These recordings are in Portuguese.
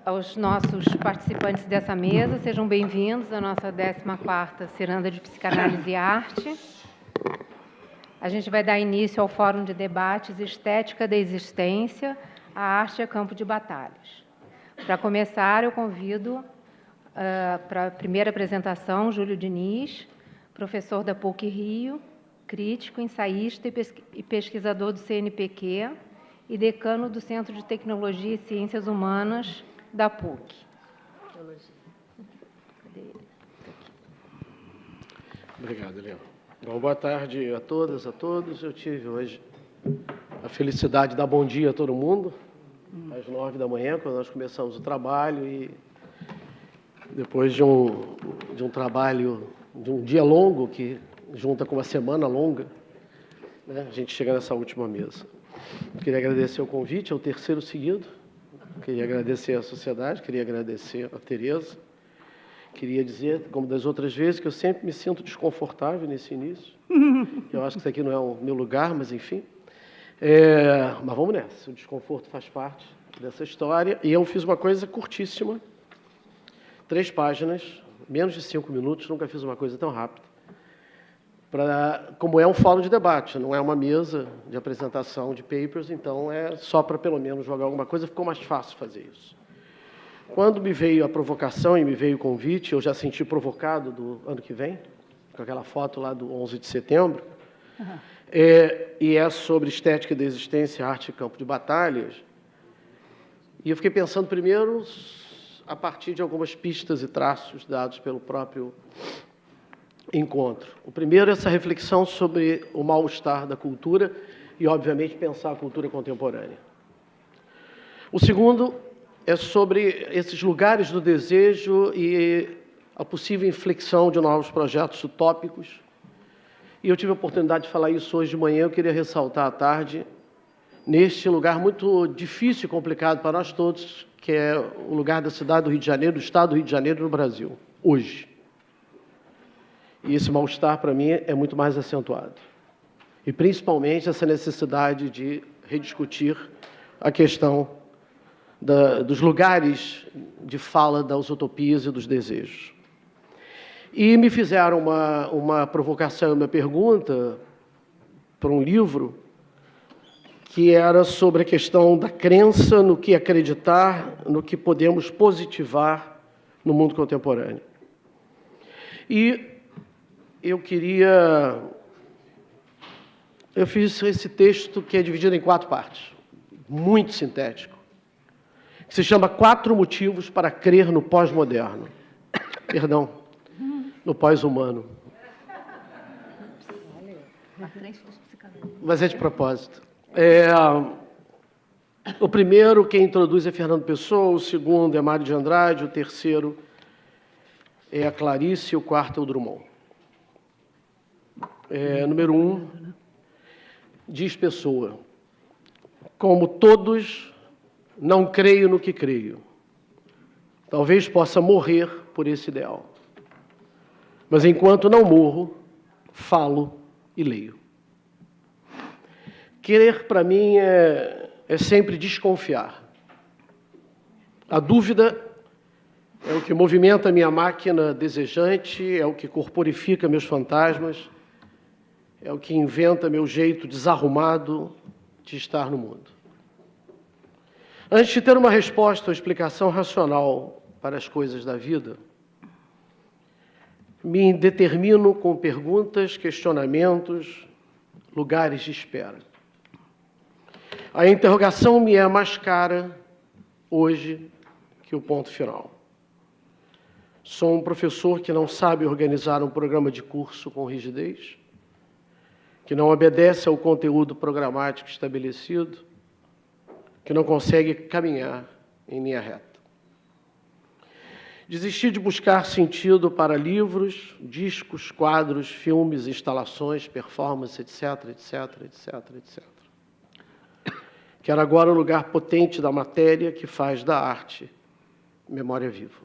aos nossos participantes dessa mesa. Sejam bem-vindos à nossa 14ª Ciranda de Psicanálise e Arte. A gente vai dar início ao Fórum de Debates Estética da Existência, a Arte é Campo de Batalhas. Para começar, eu convido para a primeira apresentação, Júlio Diniz, professor da PUC-Rio, crítico, ensaísta e pesquisador do CNPq e decano do Centro de Tecnologia e Ciências Humanas da PUC. Obrigado, Leão. Bom, boa tarde a todas, a todos. Eu tive hoje a felicidade de dar bom dia a todo mundo, às 9 da manhã, quando nós começamos o trabalho, e depois de um trabalho, de um dia longo, que junta com uma semana longa, né, a gente chega nessa última mesa. Queria agradecer o convite, é o terceiro seguido. Queria agradecer à sociedade, queria agradecer a Tereza. Queria dizer, como das outras vezes, que eu sempre me sinto desconfortável nesse início. Eu acho que isso aqui não é o meu lugar, mas enfim. Mas vamos nessa, o desconforto faz parte dessa história. E eu fiz uma coisa curtíssima, 3 páginas, menos de 5 minutos, nunca fiz uma coisa tão rápida. Como é um fórum de debate, não é uma mesa de apresentação de papers, então é só para pelo menos jogar alguma coisa, ficou mais fácil fazer isso. Quando me veio a provocação e me veio o convite, eu já senti provocado do ano que vem, com aquela foto lá do 11 de setembro, e é sobre estética da existência, arte e campo de batalhas. E eu fiquei pensando primeiro a partir de algumas pistas e traços dados pelo próprio encontro. O primeiro é essa reflexão sobre o mal-estar da cultura e, obviamente, pensar a cultura contemporânea. O segundo é sobre esses lugares do desejo e a possível inflexão de novos projetos utópicos. E eu tive a oportunidade de falar isso hoje de manhã, eu queria ressaltar à tarde, neste lugar muito difícil e complicado para nós todos, que é o lugar da cidade do Rio de Janeiro, do estado do Rio de Janeiro no Brasil, hoje. E esse mal-estar, para mim, é muito mais acentuado. E, principalmente, essa necessidade de rediscutir a questão dos lugares de fala das utopias e dos desejos. E me fizeram uma provocação, uma pergunta para um livro que era sobre a questão da crença, no que acreditar, no que podemos positivar no mundo contemporâneo. E eu fiz esse texto que é dividido em 4 partes, muito sintético, que se chama 4 motivos para crer no pós-moderno. Perdão, no pós-humano. Mas é de propósito. O primeiro, quem introduz é Fernando Pessoa, o segundo é Mário de Andrade, o terceiro é a Clarice e o quarto é o Drummond. Número 1, diz Pessoa: como todos, não creio no que creio. Talvez possa morrer por esse ideal. Mas enquanto não morro, falo e leio. Crer, para mim, é sempre desconfiar. A dúvida é o que movimenta a minha máquina desejante, é o que corporifica meus fantasmas, é o que inventa meu jeito desarrumado de estar no mundo. Antes de ter uma resposta ou explicação racional para as coisas da vida, me determino com perguntas, questionamentos, lugares de espera. A interrogação me é mais cara hoje que o ponto final. Sou um professor que não sabe organizar um programa de curso com rigidez, que não obedece ao conteúdo programático estabelecido, que não consegue caminhar em linha reta. Desisti de buscar sentido para livros, discos, quadros, filmes, instalações, performances, etc, etc, etc, etc. Quero agora o lugar potente da matéria que faz da arte memória viva.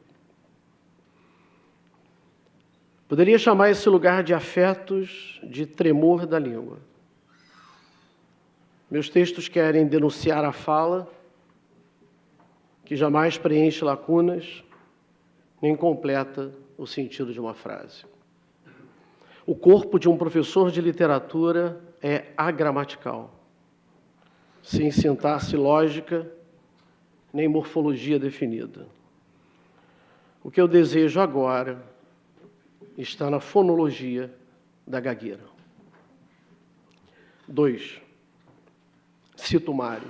Poderia chamar esse lugar de afetos, de tremor da língua. Meus textos querem denunciar a fala, que jamais preenche lacunas, nem completa o sentido de uma frase. O corpo de um professor de literatura é agramatical, sem sintaxe lógica, nem morfologia definida. O que eu desejo agora está na fonologia da gagueira. 2. Cito Mário.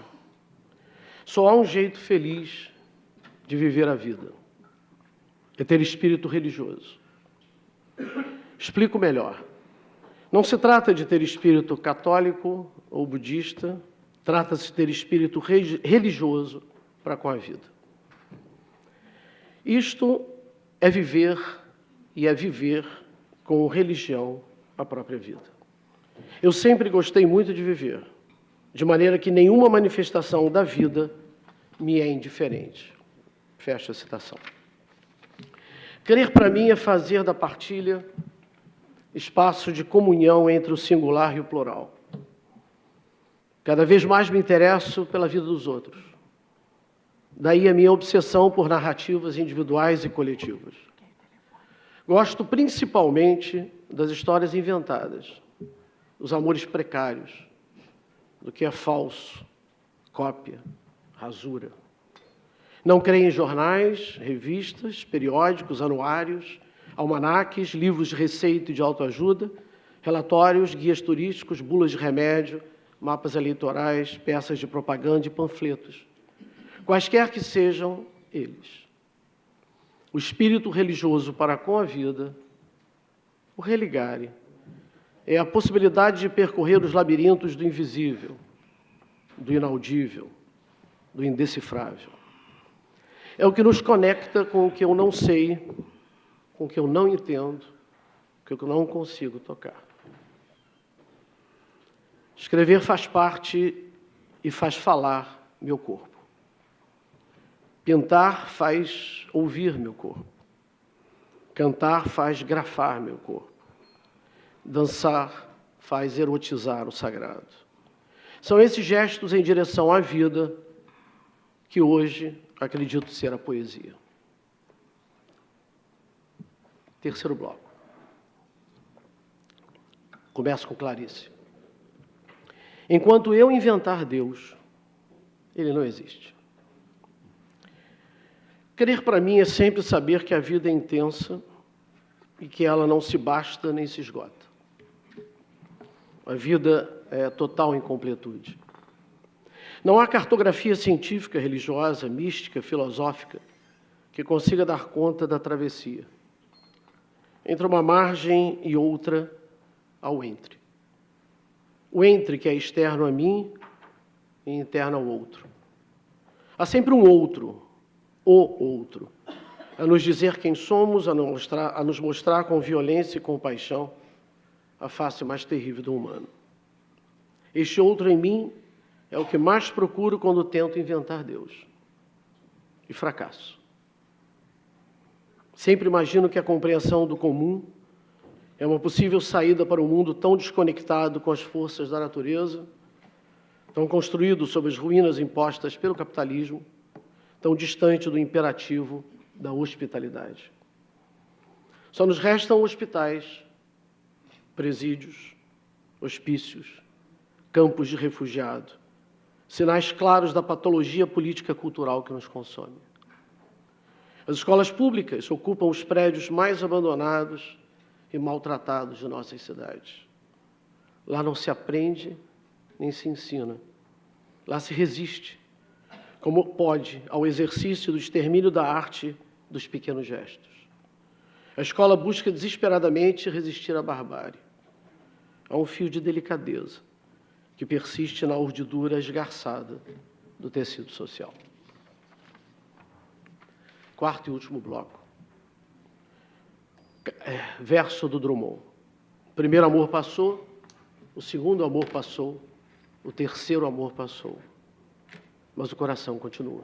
Só há um jeito feliz de viver a vida. É ter espírito religioso. Explico melhor. Não se trata de ter espírito católico ou budista, trata-se de ter espírito religioso para com a vida. Isto é viver e é viver com religião a própria vida. Eu sempre gostei muito de viver, de maneira que nenhuma manifestação da vida me é indiferente. Fecha a citação. Crer para mim é fazer da partilha espaço de comunhão entre o singular e o plural. Cada vez mais me interesso pela vida dos outros. Daí a minha obsessão por narrativas individuais e coletivas. Gosto principalmente das histórias inventadas, dos amores precários, do que é falso, cópia, rasura. Não creio em jornais, revistas, periódicos, anuários, almanaques, livros de receita e de autoajuda, relatórios, guias turísticos, bulas de remédio, mapas eleitorais, peças de propaganda e panfletos. Quaisquer que sejam eles. O espírito religioso para com a vida, o religare, é a possibilidade de percorrer os labirintos do invisível, do inaudível, do indecifrável. É o que nos conecta com o que eu não sei, com o que eu não entendo, com o que eu não consigo tocar. Escrever faz parte e faz falar meu corpo. Pintar faz ouvir meu corpo. Cantar faz grafar meu corpo. Dançar faz erotizar o sagrado. São esses gestos em direção à vida que hoje acredito ser a poesia. Terceiro bloco. Começo com Clarice. Enquanto eu inventar Deus, ele não existe. Crer para mim é sempre saber que a vida é intensa e que ela não se basta nem se esgota. A vida é total incompletude. Não há cartografia científica, religiosa, mística, filosófica que consiga dar conta da travessia. Entre uma margem e outra, há o entre. O entre que é externo a mim e interno ao outro. Há sempre um outro, o outro, a nos dizer quem somos, a nos mostrar com violência e compaixão a face mais terrível do humano. Este outro em mim é o que mais procuro quando tento inventar Deus. E fracasso. Sempre imagino que a compreensão do comum é uma possível saída para um mundo tão desconectado com as forças da natureza, tão construído sob as ruínas impostas pelo capitalismo, tão distante do imperativo da hospitalidade. Só nos restam hospitais, presídios, hospícios, campos de refugiado, sinais claros da patologia política cultural que nos consome. As escolas públicas ocupam os prédios mais abandonados e maltratados de nossas cidades. Lá não se aprende nem se ensina. Lá se resiste, como pode, ao exercício do extermínio da arte dos pequenos gestos. A escola busca desesperadamente resistir à barbárie. Há um fio de delicadeza que persiste na urdidura esgarçada do tecido social. Quarto e último bloco. Verso do Drummond. O primeiro amor passou, o segundo amor passou, o terceiro amor passou. Mas o coração continua.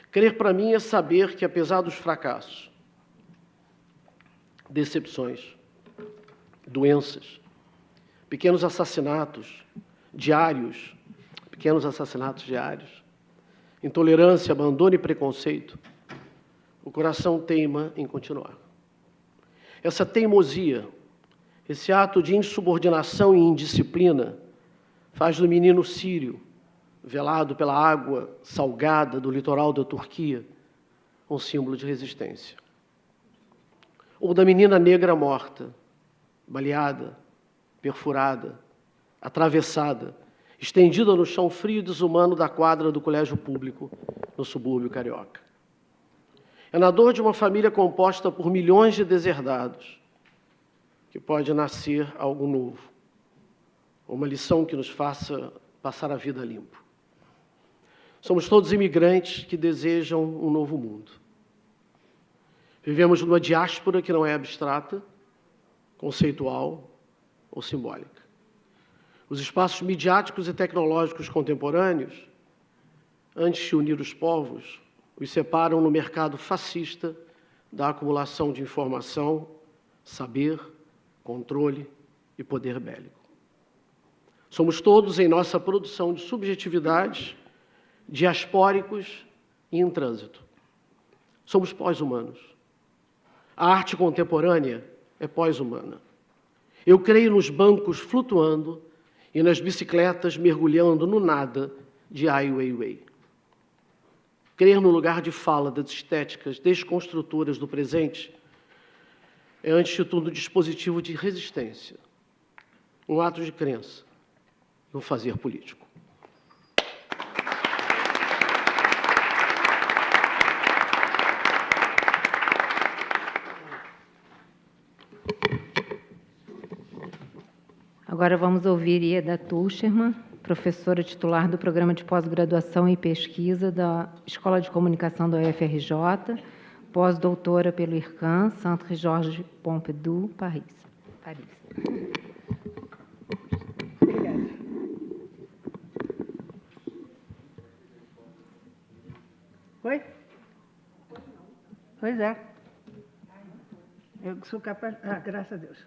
Crer para mim é saber que, apesar dos fracassos, decepções, doenças, pequenos assassinatos diários, intolerância, abandono e preconceito, o coração teima em continuar. Essa teimosia, esse ato de insubordinação e indisciplina, faz do menino sírio, velado pela água salgada do litoral da Turquia, um símbolo de resistência. Ou da menina negra morta, baleada, perfurada, atravessada, estendida no chão frio e desumano da quadra do colégio público, no subúrbio carioca. É na dor de uma família composta por milhões de deserdados que pode nascer algo novo, uma lição que nos faça passar a vida limpo. Somos todos imigrantes que desejam um novo mundo. Vivemos numa diáspora que não é abstrata, conceitual ou simbólica. Os espaços midiáticos e tecnológicos contemporâneos, antes de unir os povos, os separam no mercado fascista da acumulação de informação, saber, controle e poder bélico. Somos todos, em nossa produção de subjetividades, diaspóricos e em trânsito. Somos pós-humanos. A arte contemporânea é pós-humana. Eu creio nos bancos flutuando e nas bicicletas mergulhando no nada de Ai Weiwei. Crer no lugar de fala das estéticas desconstrutoras do presente é, antes de tudo, um dispositivo de resistência, um ato de crença, um fazer político. Agora vamos ouvir Ieda Tuscherman, professora titular do Programa de Pós-Graduação e Pesquisa da Escola de Comunicação da UFRJ, pós-doutora pelo IRCAN, Centre Georges Pompidou, Paris. Obrigada. Oi? Pois é. Eu sou capaz... graças a Deus.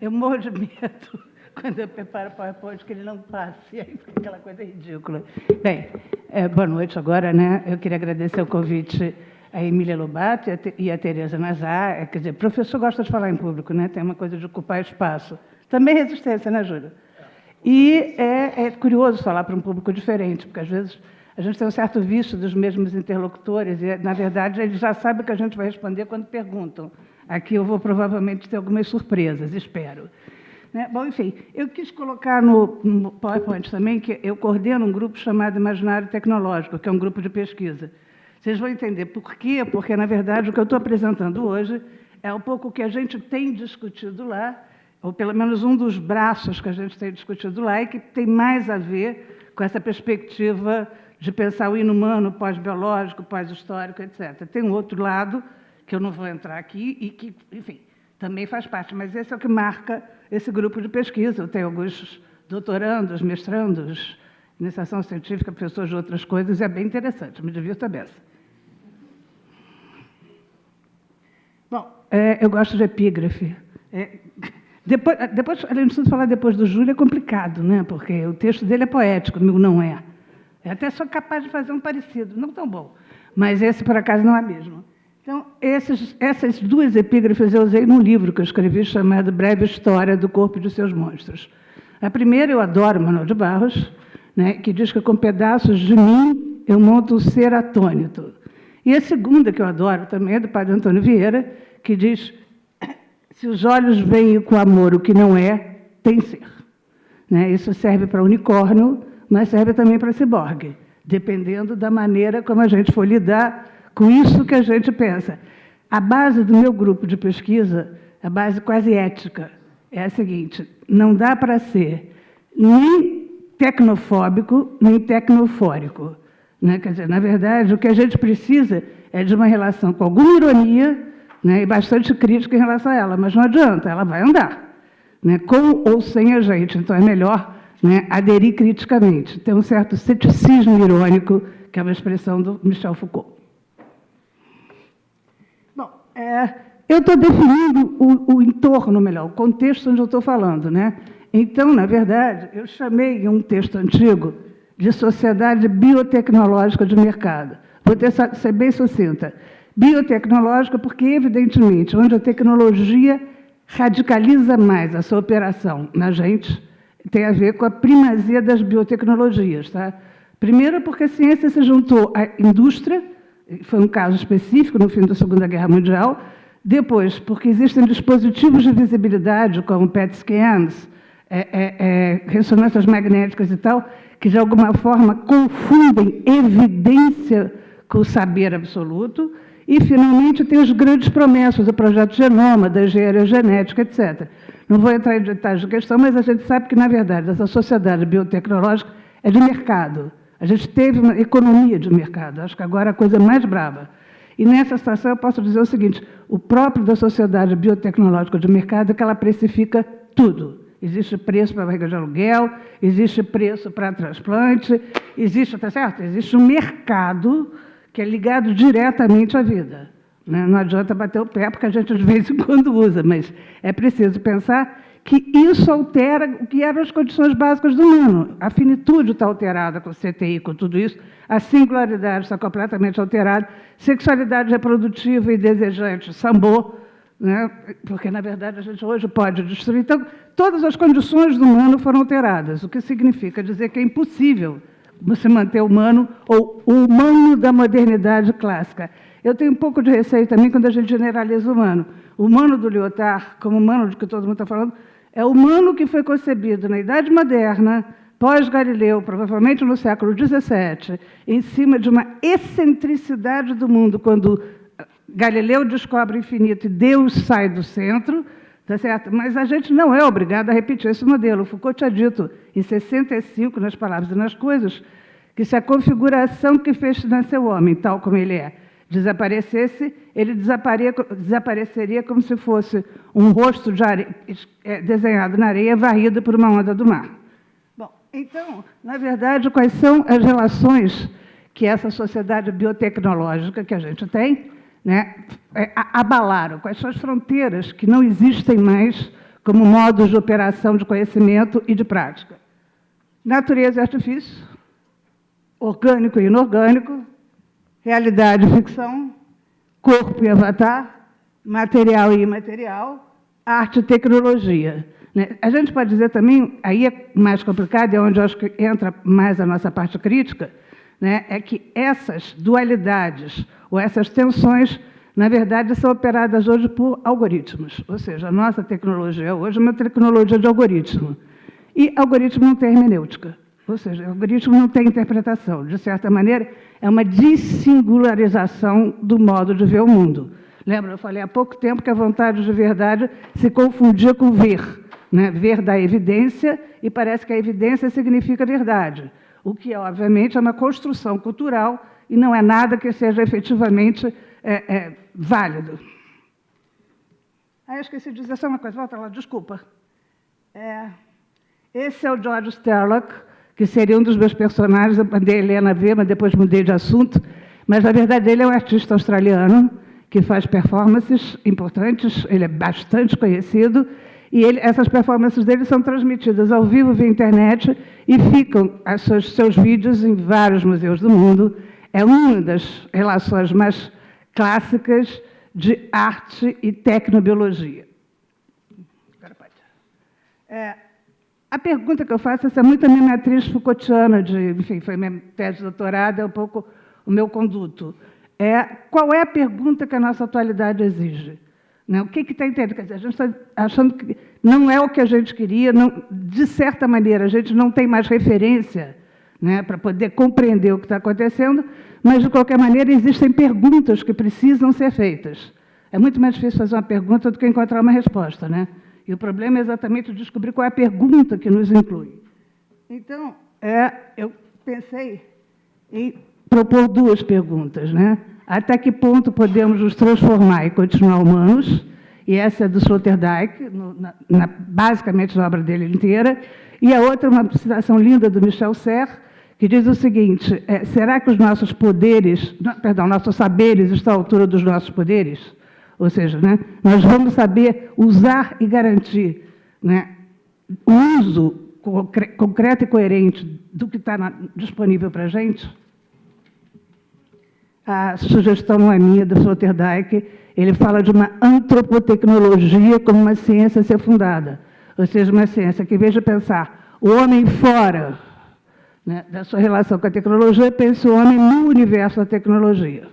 Eu morro de medo quando eu preparo o PowerPoint, que ele não passe, aí fica aquela coisa ridícula. Bem, boa noite agora, né? Eu queria agradecer o convite a Emília Lobato e a Tereza Nazar. Quer dizer, professor gosta de falar em público, né? Tem uma coisa de ocupar espaço. Também resistência, né, Júlia? E é curioso falar para um público diferente, porque às vezes a gente tem um certo vício dos mesmos interlocutores e, na verdade, eles já sabem o que a gente vai responder quando perguntam. Aqui eu vou provavelmente ter algumas surpresas, espero. Né? Bom, enfim, eu quis colocar no PowerPoint também que eu coordeno um grupo chamado Imaginário Tecnológico, que é um grupo de pesquisa. Vocês vão entender por quê, porque, na verdade, o que eu estou apresentando hoje é um pouco o que a gente tem discutido lá, ou pelo menos um dos braços que a gente tem discutido lá, e que tem mais a ver com essa perspectiva de pensar o inumano, pós-biológico, pós-histórico, etc. Tem um outro lado, que eu não vou entrar aqui, e que, enfim, também faz parte, mas esse é o que marca esse grupo de pesquisa. Eu tenho alguns doutorandos, mestrandos, iniciação científica, professores de outras coisas, e é bem interessante, me divirto a beça. Bom, eu gosto de epígrafe. Depois, a gente precisa falar depois do Júlio, é complicado, né? Porque o texto dele é poético, o meu não é. Eu até sou capaz de fazer um parecido, não tão bom, mas esse, por acaso, não é mesmo. Então, essas duas epígrafes eu usei num livro que eu escrevi chamado Breve História do Corpo e de Seus Monstros. A primeira, eu adoro Manuel de Barros, né, que diz que com pedaços de mim eu monto um ser atônito. E a segunda, que eu adoro também, é do padre Antônio Vieira, que diz: se os olhos veem com amor o que não é, tem ser. Né? Isso serve para unicórnio, mas serve também para ciborgue, dependendo da maneira como a gente for lidar com isso que a gente pensa. A base do meu grupo de pesquisa, a base quase ética, é a seguinte: não dá para ser nem tecnofóbico, nem tecnofórico. Né? Quer dizer, na verdade, o que a gente precisa é de uma relação com alguma ironia, né, e bastante crítica em relação a ela, mas não adianta, ela vai andar, né, com ou sem a gente. Então, é melhor, né, aderir criticamente. Tem um certo ceticismo irônico, que é uma expressão do Michel Foucault. Bom, eu estou definindo o entorno melhor, o contexto onde eu estou falando. Né? Então, na verdade, eu chamei em um texto antigo de sociedade biotecnológica de mercado. Vou ser bem sucinta. Biotecnológica porque, evidentemente, onde a tecnologia radicaliza mais a sua operação na gente, tem a ver com a primazia das biotecnologias. Tá? Primeiro, porque a ciência se juntou à indústria, foi um caso específico no fim da Segunda Guerra Mundial. Depois, porque existem dispositivos de visibilidade, como PET scans, ressonâncias magnéticas e tal, que, de alguma forma, confundem evidência com o saber absoluto. E, finalmente, tem as grandes promessas do projeto Genoma, da engenharia genética, etc. Não vou entrar em detalhes da questão, mas a gente sabe que, na verdade, essa sociedade biotecnológica é de mercado. A gente teve uma economia de mercado. Acho que agora é a coisa mais brava. E, nessa situação, eu posso dizer o seguinte, o próprio da sociedade biotecnológica de mercado é que ela precifica tudo. Existe preço para barriga de aluguel, existe preço para transplante, existe, tá certo? Existe um mercado que é ligado diretamente à vida. Né? Não adianta bater o pé, porque a gente de vez em quando usa, mas é preciso pensar que isso altera o que eram as condições básicas do humano. A finitude está alterada com o CTI, com tudo isso, a singularidade está completamente alterada, sexualidade reprodutiva e desejante, sambô, né? Porque, na verdade, a gente hoje pode destruir. Então, todas as condições do humano foram alteradas, o que significa dizer que é impossível você manter o humano, ou o humano da modernidade clássica. Eu tenho um pouco de receio também quando a gente generaliza o humano. O humano do Lyotard, como humano de que todo mundo está falando, é o humano que foi concebido na Idade Moderna, pós-Galileu, provavelmente no século XVII, em cima de uma excentricidade do mundo, quando Galileu descobre o infinito e Deus sai do centro, tá certo? Mas a gente não é obrigado a repetir esse modelo. Foucault tinha dito, em 65, nas Palavras e nas Coisas, que se a configuração que fez nascer o homem, tal como ele é, desaparecesse, ele desapareceria como se fosse um rosto de areia, desenhado na areia, varrido por uma onda do mar. Bom, então, na verdade, quais são as relações que essa sociedade biotecnológica que a gente tem, né, abalaram? Quais são as fronteiras que não existem mais como modos de operação de conhecimento e de prática? Natureza e artifício, orgânico e inorgânico, realidade e ficção, corpo e avatar, material e imaterial, arte e tecnologia. A gente pode dizer também, aí é mais complicado, é onde eu acho que entra mais a nossa parte crítica, né, é que essas dualidades ou essas tensões, na verdade, são operadas hoje por algoritmos. Ou seja, a nossa tecnologia hoje é uma tecnologia de algoritmo. E algoritmo não tem hermenêutica. Ou seja, o algoritmo não tem interpretação. De certa maneira, é uma dessingularização do modo de ver o mundo. Lembra, eu falei há pouco tempo que a vontade de verdade se confundia com ver. Né? Ver da evidência, e parece que a evidência significa verdade. O que, obviamente, é uma construção cultural e não é nada que seja efetivamente válido. Ah, eu esqueci de dizer só uma coisa. Volta lá, desculpa. Esse é o George Sterlock, que seria um dos meus personagens. Eu mandei a Helena ver, mas depois mudei de assunto. Mas, na verdade, ele é um artista australiano que faz performances importantes, ele é bastante conhecido, e essas performances dele são transmitidas ao vivo via internet e ficam seus vídeos em vários museus do mundo. É uma das relações mais clássicas de arte e tecnobiologia. Agora pode. A pergunta que eu faço, essa é muito a minha matriz Foucaultiana, enfim, foi minha tese de doutorado, é um pouco o meu conduto. Qual é a pergunta que a nossa atualidade exige? Né? O que está entendendo? Quer dizer, a gente está achando que não é o que a gente queria, não, de certa maneira, a gente não tem mais referência, né, para poder compreender o que está acontecendo, mas, de qualquer maneira, existem perguntas que precisam ser feitas. É muito mais difícil fazer uma pergunta do que encontrar uma resposta, né? E o problema é exatamente descobrir qual é a pergunta que nos inclui. Então, eu pensei em propor duas perguntas, né? Até que ponto podemos nos transformar e continuar humanos? E essa é do Sloterdijk, basicamente na obra dele inteira. E a outra, uma citação linda do Michel Serres, que diz o seguinte: será que os nossos poderes, nossos saberes estão à altura dos nossos poderes? Ou seja, né, nós vamos saber usar e garantir, né, o uso concreta e coerente do que está disponível para a gente, a sugestão não é minha, do Sloterdijk, ele fala de uma antropotecnologia como uma ciência a ser fundada, ou seja, uma ciência que, em vez de pensar o homem fora, né, da sua relação com a tecnologia, pense o homem no universo da tecnologia.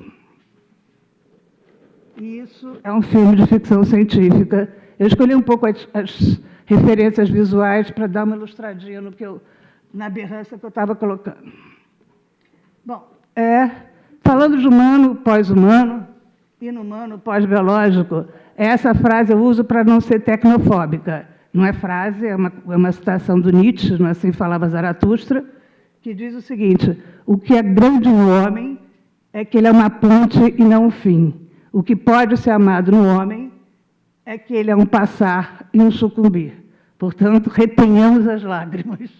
E isso é um filme de ficção científica. Eu escolhi um pouco as referências visuais para dar uma ilustradinha na aberrância que eu estava colocando. Bom, falando de humano, pós-humano, inumano, pós-biológico, essa frase eu uso para não ser tecnofóbica. Não é frase, é uma citação do Nietzsche, não assim falava Zaratustra, que diz o seguinte: o que é grande no homem é que ele é uma ponte e não um fim. O que pode ser amado no homem é que ele é um passar e um sucumbir. Portanto, retenhamos as lágrimas.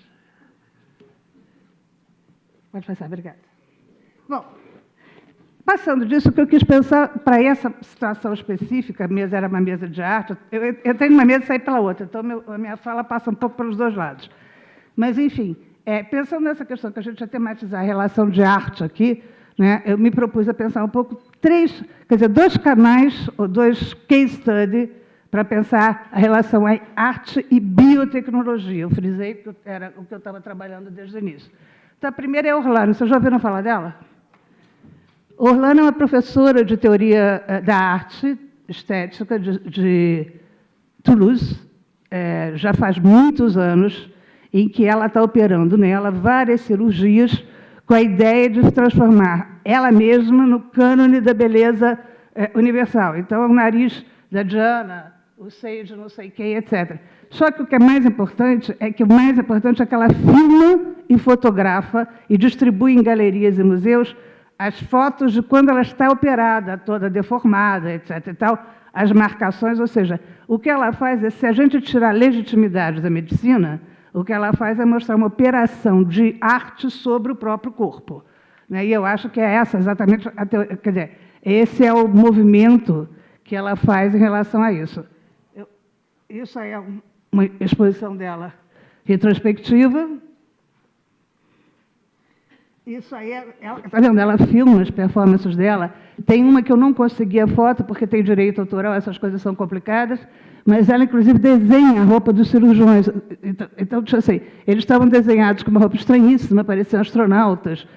Pode passar, obrigada. Bom, passando disso, o que eu quis pensar para essa situação específica, a mesa era uma mesa de arte, eu entrei numa mesa e saí pela outra, então a minha fala passa um pouco pelos dois lados. Mas, enfim, pensando nessa questão que a gente ia tematizar a relação de arte aqui, né, eu me propus a pensar um pouco dois canais, ou dois case study, para pensar a relação arte e biotecnologia. Eu frisei que era o que eu estava trabalhando desde o início. Então, a primeira é a Orlano. Vocês já ouviram falar dela? Orlano é uma professora de teoria da arte estética de Toulouse, já faz muitos anos, em que ela está operando nela várias cirurgias com a ideia de se transformar ela mesma no cânone da beleza universal. Então, o nariz da Diana, o seio de não sei quem, etc. Só que o que é mais importante é que ela filma e fotografa e distribui em galerias e museus as fotos de quando ela está operada, toda deformada, etc. e tal, as marcações, ou seja, o que ela faz é, se a gente tirar a legitimidade da medicina, o que ela faz é mostrar uma operação de arte sobre o próprio corpo. Né? E eu acho que é essa exatamente, quer dizer, esse é o movimento que ela faz em relação a isso. Isso aí é uma exposição dela retrospectiva. Isso aí, está vendo? Ela filma as performances dela. Tem uma que eu não consegui a foto, porque tem direito autoral, essas coisas são complicadas, mas ela, inclusive, desenha a roupa dos cirurgiões. Então, assim, eles estavam desenhados com uma roupa estranhíssima, pareciam astronautas.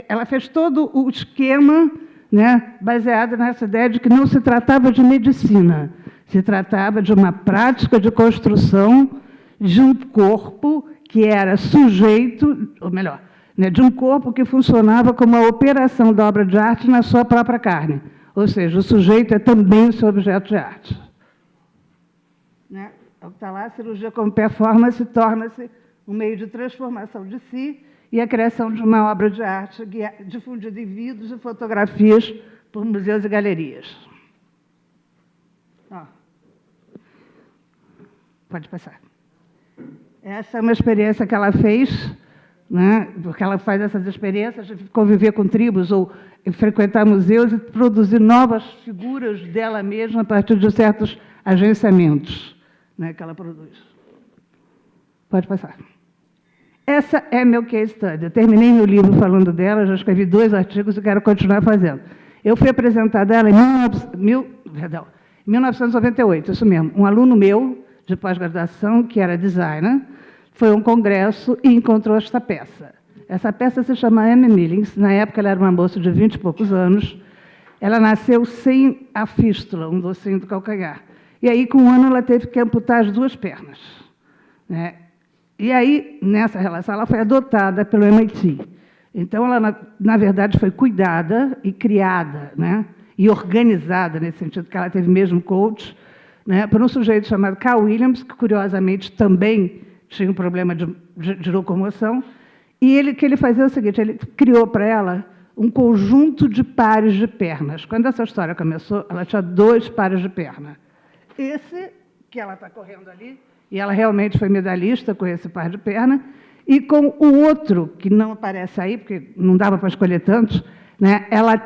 Ela fez todo o esquema, né, baseado nessa ideia de que não se tratava de medicina, se tratava de uma prática de construção de um corpo que era sujeito, ou melhor, né, de um corpo que funcionava como a operação da obra de arte na sua própria carne. Ou seja, o sujeito é também o seu objeto de arte. Né? É o que está lá, a cirurgia como performance torna-se um meio de transformação de si e a criação de uma obra de arte difundida em vídeos e fotografias por museus e galerias. Ó. Pode passar. Essa é uma experiência que ela fez, né, porque ela faz essas experiências de conviver com tribos ou frequentar museus e produzir novas figuras dela mesma a partir de certos agenciamentos, né, que ela produz. Pode passar. Essa é meu case study. Eu terminei meu livro falando dela, já escrevi 2 artigos e quero continuar fazendo. Eu fui apresentada ela em 1998, isso mesmo. Um aluno meu, de pós-graduação, que era designer, foi a um congresso e encontrou esta peça. Essa peça se chama Amy Millings. Na época, ela era uma moça de 20 e poucos anos. Ela nasceu sem a fístula, um docinho do calcanhar. E aí, com 1 ano, ela teve que amputar as 2 pernas. Né? E aí, nessa relação, ela foi adotada pelo MIT. Então, ela, na verdade, foi cuidada e criada, né? E organizada, nesse sentido que ela teve mesmo coach, né? Por um sujeito chamado Carl Williams, que, curiosamente, também tinha um problema de locomoção. E o que ele fazia é o seguinte, ele criou para ela um conjunto de pares de pernas. Quando essa história começou, ela tinha 2 pares de perna. Esse, que ela está correndo ali, e ela realmente foi medalhista com esse par de perna, e com o outro, que não aparece aí, porque não dava para escolher tantos, né? Ela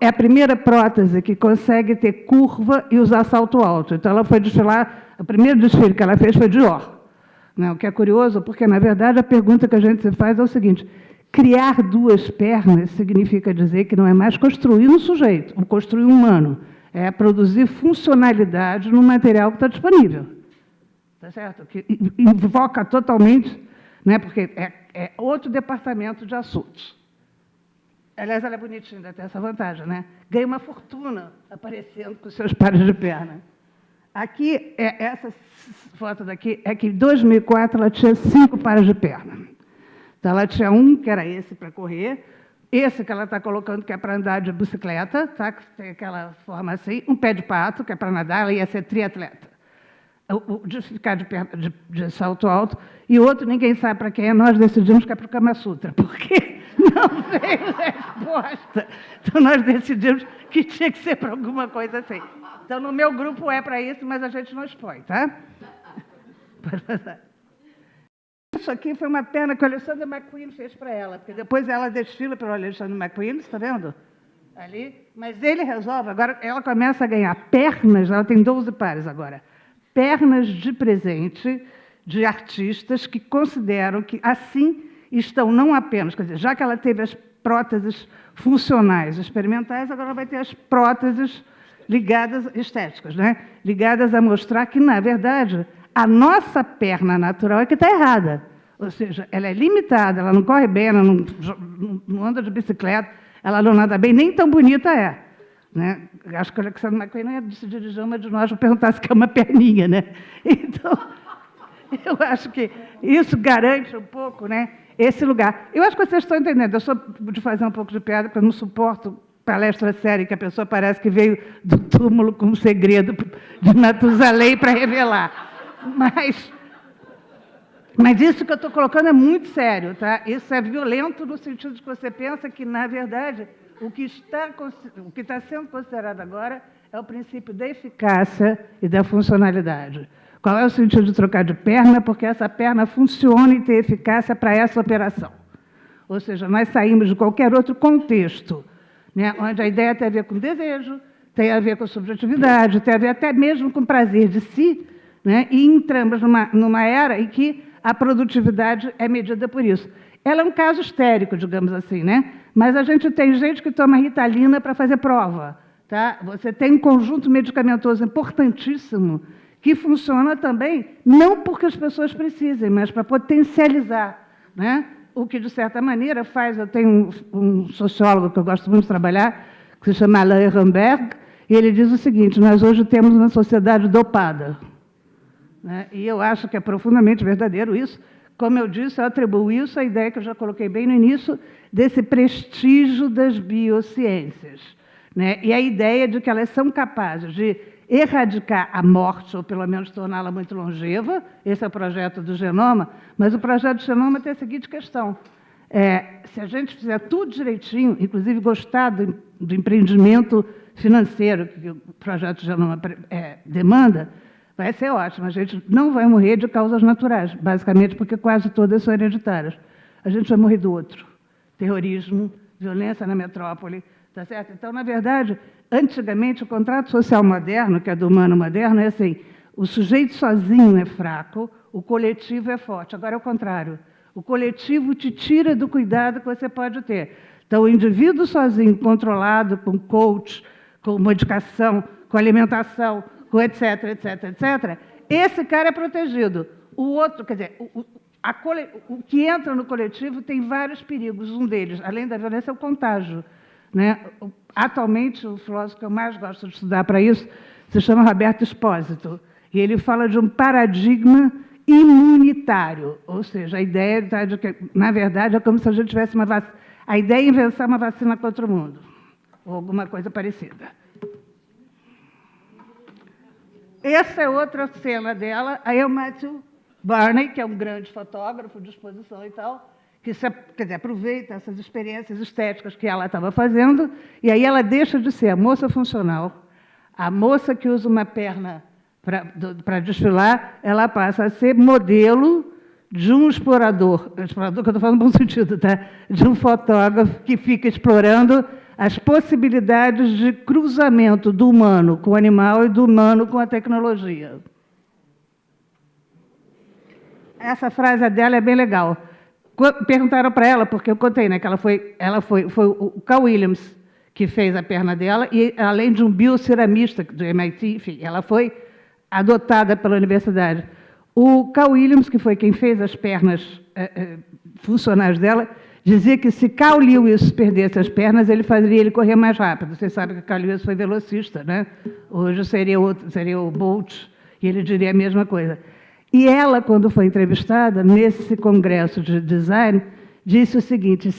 é a primeira prótese que consegue ter curva e usar salto alto. Então, ela foi desfilar, o primeiro desfile que ela fez foi Dior. né? O que é curioso, porque, na verdade, a pergunta que a gente se faz é o seguinte: criar duas pernas significa dizer que não é mais construir um sujeito, construir um humano, é produzir funcionalidade no material que está disponível. Tá certo? Que invoca totalmente, né? Porque é outro departamento de assuntos. Aliás, ela é bonitinha, ainda tem essa vantagem, né? Ganha uma fortuna aparecendo com seus pares de perna. Aqui, essa foto daqui, é que em 2004 ela tinha 5 pares de perna. Então, ela tinha um, que era esse para correr, esse que ela está colocando, que é para andar de bicicleta, tá? Que tem aquela forma assim, um pé de pato, que é para nadar, ela ia ser triatleta. O de ficar de salto alto, e outro, ninguém sabe para quem é, nós decidimos que é para o Kama Sutra, porque não veio resposta. Então, nós decidimos que tinha que ser para alguma coisa assim. Então, no meu grupo é para isso, mas a gente não expõe, tá? Pode passar. Isso aqui foi uma perna que o Alexander McQueen fez para ela, porque depois ela desfila pelo Alexander McQueen, está vendo? Ali. Mas ele resolve, agora ela começa a ganhar pernas, ela tem 12 pares agora, pernas de presente de artistas que consideram que assim estão não apenas, quer dizer, já que ela teve as próteses funcionais experimentais, agora ela vai ter as próteses ligadas, estéticas, né? Ligadas a mostrar que, na verdade, a nossa perna natural é que está errada. Ou seja, ela é limitada, ela não corre bem, ela não anda de bicicleta, ela não nada bem, nem tão bonita é. Né? Acho que o Alexander McQueen não ia se dirigir a uma de nós para perguntar se quer uma perninha, né? Então, eu acho que isso garante um pouco, né, esse lugar. Eu acho que vocês estão entendendo. Eu sou de fazer um pouco de piada, porque eu não suporto palestra séria que a pessoa parece que veio do túmulo com um segredo de Matusalém para revelar. Mas isso que eu estou colocando é muito sério, tá? Isso é violento no sentido de que você pensa que, na verdade, o que está sendo considerado agora é o princípio da eficácia e da funcionalidade. Qual é o sentido de trocar de perna? Porque essa perna funciona e tem eficácia para essa operação. Ou seja, nós saímos de qualquer outro contexto, né, onde a ideia tem a ver com desejo, tem a ver com subjetividade, tem a ver até mesmo com prazer de si, né, e entramos numa era em que a produtividade é medida por isso. Ela é um caso histérico, digamos assim, né? Mas a gente tem gente que toma Ritalina para fazer prova. Tá? Você tem um conjunto medicamentoso importantíssimo que funciona também, não porque as pessoas precisem, mas para potencializar, né? O que, de certa maneira, faz... Eu tenho um sociólogo que eu gosto muito de trabalhar, que se chama Alain Ehrenberg, e ele diz o seguinte: nós hoje temos uma sociedade dopada. Né? E eu acho que é profundamente verdadeiro isso. Como eu disse, eu atribuo isso à ideia que eu já coloquei bem no início, desse prestígio das biociências. Né? E a ideia de que elas são capazes de erradicar a morte, ou pelo menos torná-la muito longeva. Esse é o projeto do genoma, mas o projeto do genoma tem a seguinte questão: se a gente fizer tudo direitinho, inclusive gostar do empreendimento financeiro que o projeto do genoma demanda, vai ser ótimo. A gente não vai morrer de causas naturais, basicamente porque quase todas são hereditárias. A gente vai morrer do outro. Terrorismo, violência na metrópole, tá certo? Então, na verdade, antigamente, o contrato social moderno, que é do humano moderno, é assim: o sujeito sozinho é fraco, o coletivo é forte. Agora é o contrário. O coletivo te tira do cuidado que você pode ter. Então, o indivíduo sozinho, controlado, com coach, com medicação, com alimentação, com etc., etc., etc., esse cara é protegido. O outro, quer dizer, o que entra no coletivo tem vários perigos. Um deles, além da violência, é o contágio. Né? Atualmente, o filósofo que eu mais gosto de estudar para isso se chama Roberto Espósito, e ele fala de um paradigma imunitário, ou seja, a ideia de que, na verdade, é como se a gente tivesse uma vacina. A ideia é inventar uma vacina contra o mundo, ou alguma coisa parecida. Essa é outra cena dela. Aí é o Matthew Barney, que é um grande fotógrafo de exposição e tal, que quer dizer, aproveita essas experiências estéticas que ela estava fazendo, e aí ela deixa de ser a moça funcional, a moça que usa uma perna para desfilar, ela passa a ser modelo de um explorador que eu estou falando no bom sentido, tá? De um fotógrafo que fica explorando as possibilidades de cruzamento do humano com o animal e do humano com a tecnologia. Essa frase dela é bem legal. Perguntaram para ela, porque eu contei, né, que foi o Carl Williams que fez a perna dela, e além de um bioceramista do MIT, enfim, ela foi adotada pela universidade. O Carl Williams, que foi quem fez as pernas funcionais dela, dizia que se Carl Lewis perdesse as pernas, ele faria ele correr mais rápido. Vocês sabem que Carl Lewis foi velocista, né? Hoje seria o Bolt, e ele diria a mesma coisa. E ela, quando foi entrevistada, nesse congresso de design, disse o seguinte,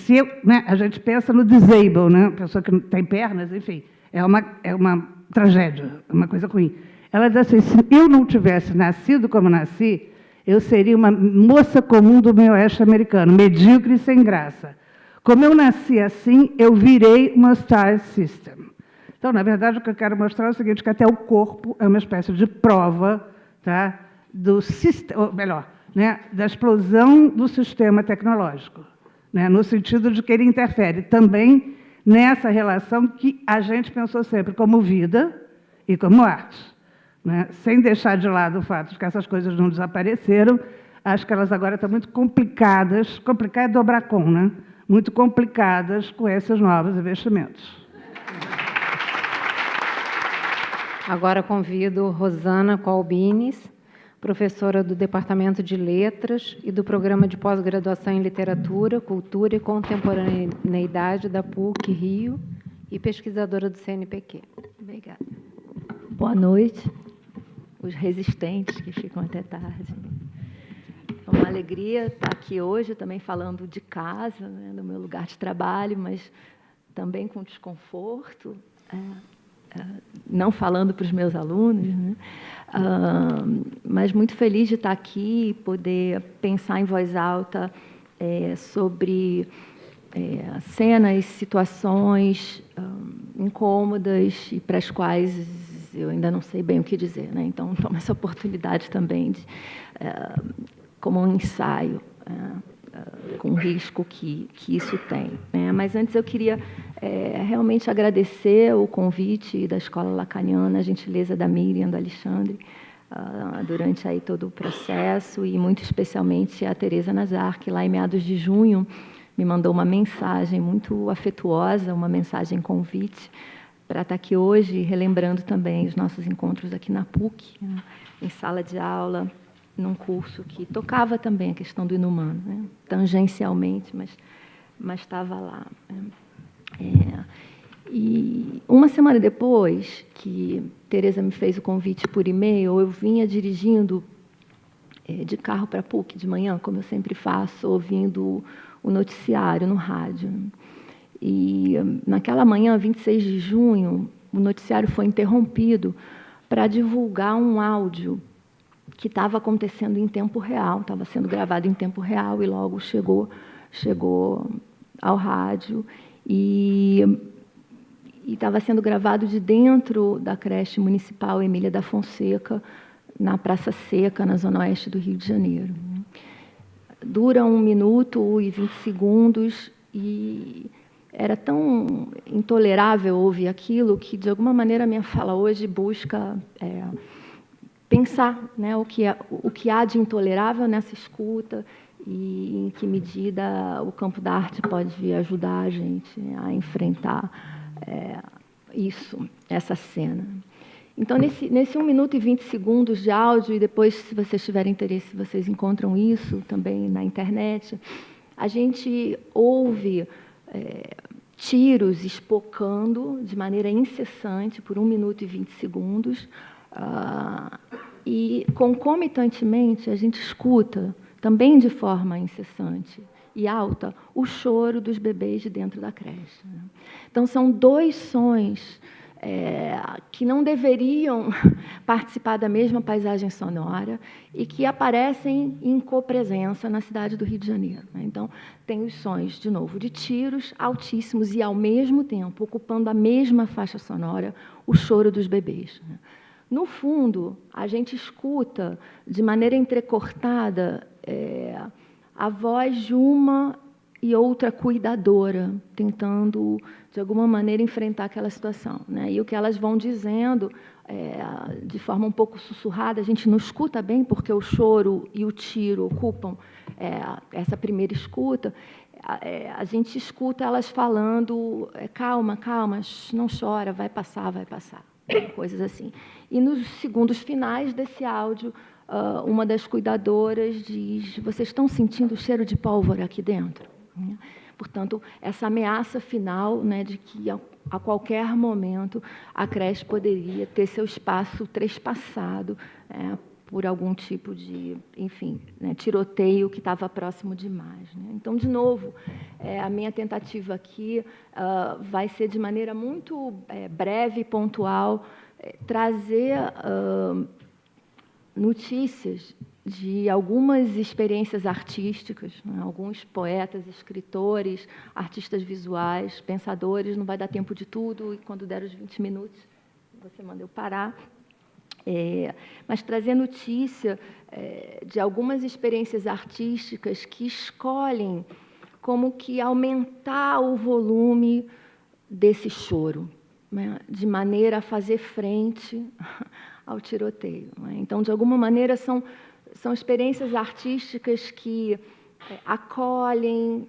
né, a gente pensa no disable, né, pessoa que não tem pernas, enfim, é uma tragédia, uma coisa ruim. Ela disse assim, se eu não tivesse nascido como nasci, eu seria uma moça comum do meio oeste americano, medíocre e sem graça. Como eu nasci assim, eu virei uma star system. Então, na verdade, o que eu quero mostrar é o seguinte, que até o corpo é uma espécie de prova, tá, do sistema, ou melhor, né, da explosão do sistema tecnológico, né, no sentido de que ele interfere também nessa relação que a gente pensou sempre como vida e como arte, né, sem deixar de lado o fato de que essas coisas não desapareceram. Acho que elas agora estão muito complicadas, complicado é dobrar com, né, muito complicadas com esses novos investimentos. Agora convido Rosana Colbines, professora do Departamento de Letras e do Programa de Pós-Graduação em Literatura, Cultura e Contemporaneidade da PUC Rio e pesquisadora do CNPq. Obrigada. Boa noite, os resistentes que ficam até tarde. É uma alegria estar aqui hoje, também falando de casa, né, do meu lugar de trabalho, mas também com desconforto, não falando para os meus alunos, né? Mas muito feliz de estar aqui e poder pensar em voz alta sobre cenas, situações incômodas e para as quais eu ainda não sei bem o que dizer, né? Então, tomo essa oportunidade também de, como um ensaio, com o risco que isso tem, né? Mas antes eu queria realmente agradecer o convite da Escola Lacaniana, a gentileza da Miriam, do Alexandre, durante aí todo o processo, e muito especialmente a Tereza Nazar, que lá em meados de junho me mandou uma mensagem muito afetuosa, uma mensagem convite para estar aqui hoje, relembrando também os nossos encontros aqui na PUC, né, em sala de aula, num curso que tocava também a questão do inumano, né, tangencialmente, mas estava lá. E uma semana depois que Tereza me fez o convite por e-mail, eu vinha dirigindo de carro para a PUC de manhã, como eu sempre faço, ouvindo o noticiário no rádio. E naquela manhã, 26 de junho, o noticiário foi interrompido para divulgar um áudio que estava acontecendo em tempo real, estava sendo gravado em tempo real e logo chegou ao rádio e estava sendo gravado de dentro da creche municipal Emília da Fonseca, na Praça Seca, na zona oeste do Rio de Janeiro. Dura 1 minuto e 20 segundos e era tão intolerável ouvir aquilo que, de alguma maneira, a minha fala hoje busca pensar, né, o que há de intolerável nessa escuta e em que medida o campo da arte pode ajudar a gente a enfrentar essa cena. Então, nesse 1 minuto e 20 segundos de áudio, e depois, se vocês tiverem interesse, vocês encontram isso também na internet, a gente ouve tiros espocando de maneira incessante por 1 minuto e 20 segundos, e, concomitantemente, a gente escuta, também de forma incessante e alta, o choro dos bebês de dentro da creche. Então, são 2 sons que não deveriam participar da mesma paisagem sonora e que aparecem em copresença na cidade do Rio de Janeiro. Então, tem os sons, de novo, de tiros altíssimos e, ao mesmo tempo, ocupando a mesma faixa sonora, o choro dos bebês. No fundo, a gente escuta, de maneira entrecortada, a voz de uma e outra cuidadora, tentando, de alguma maneira, enfrentar aquela situação, né? E o que elas vão dizendo, de forma um pouco sussurrada, a gente não escuta bem, porque o choro e o tiro ocupam essa primeira escuta, a gente escuta elas falando, calma, calma, não chora, vai passar, coisas assim. E nos segundos finais desse áudio, uma das cuidadoras diz: vocês estão sentindo o cheiro de pólvora aqui dentro? Portanto, essa ameaça final, né, de que a qualquer momento a creche poderia ter seu espaço trespassado por algum tipo de, enfim, né, tiroteio que estava próximo demais, né? Então, de novo, a minha tentativa aqui vai ser de maneira muito breve e pontual, trazer notícias de algumas experiências artísticas, né? Alguns poetas, escritores, artistas visuais, pensadores, não vai dar tempo de tudo, e quando der os 20 minutos, você manda eu parar. Mas trazer notícia de algumas experiências artísticas que escolhem como que aumentar o volume desse choro, né? De maneira a fazer frente ao tiroteio, né? Então, de alguma maneira, são experiências artísticas que acolhem,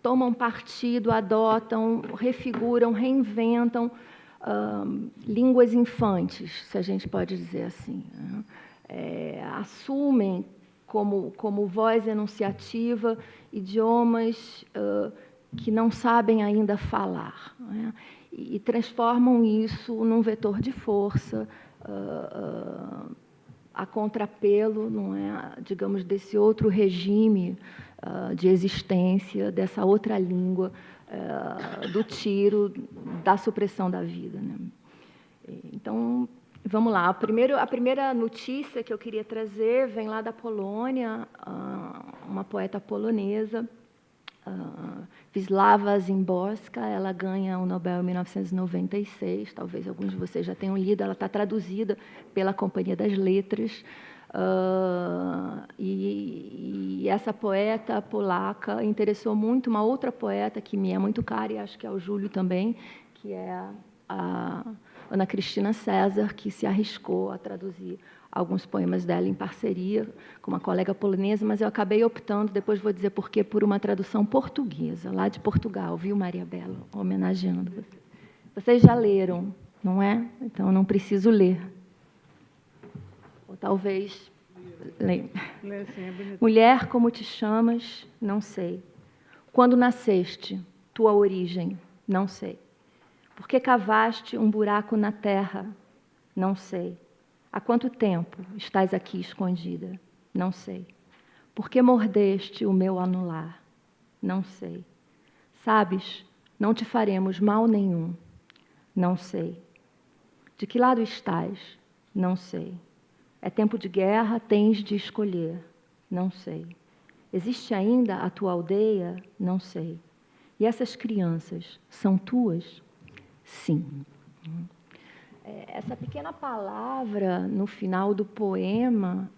tomam partido, adotam, refiguram, reinventam línguas infantes, se a gente pode dizer assim, né? Assumem como voz enunciativa idiomas que não sabem ainda falar, né? E transformam isso num vetor de força, a contrapelo, não é, digamos, desse outro regime de existência, dessa outra língua, do tiro, da supressão da vida, né? Então, vamos lá. A primeira notícia que eu queria trazer vem lá da Polônia, uma poeta polonesa, Wisława Szymborska. Ela ganha o Nobel em 1996, talvez alguns de vocês já tenham lido. Ela está traduzida pela Companhia das Letras, e essa poeta polaca interessou muito uma outra poeta que me é muito cara, e acho que é o Júlio também, que é a Ana Cristina César, que se arriscou a traduzir alguns poemas dela em parceria com uma colega polonesa, mas eu acabei optando, depois vou dizer por quê, por uma tradução portuguesa, lá de Portugal, viu, Maria Bela? Homenageando você. Vocês já leram, não é? Então, eu não preciso ler. Ou talvez... Mulher, como te chamas? Não sei. Quando nasceste, tua origem? Não sei. Por que cavaste um buraco na terra? Não sei. Há quanto tempo estás aqui escondida? Não sei. Por que mordeste o meu anular? Não sei. Sabes, não te faremos mal nenhum. Não sei. De que lado estás? Não sei. É tempo de guerra, tens de escolher. Não sei. Existe ainda a tua aldeia? Não sei. E essas crianças são tuas? Sim. Essa pequena palavra no final do poema,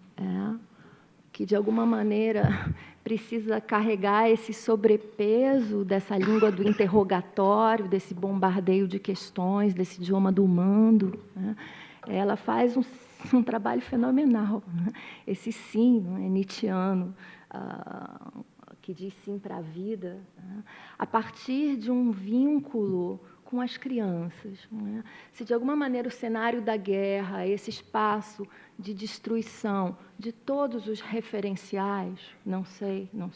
que de alguma maneira precisa carregar esse sobrepeso dessa língua do interrogatório, desse bombardeio de questões, desse idioma do mando, né? Ela faz um trabalho fenomenal, né? Esse sim, não é, nietzschiano, que diz sim para a vida, né? A partir de um vínculo com as crianças, né? Se de alguma maneira o cenário da guerra, esse espaço de destruição de todos os referenciais, não sei, né?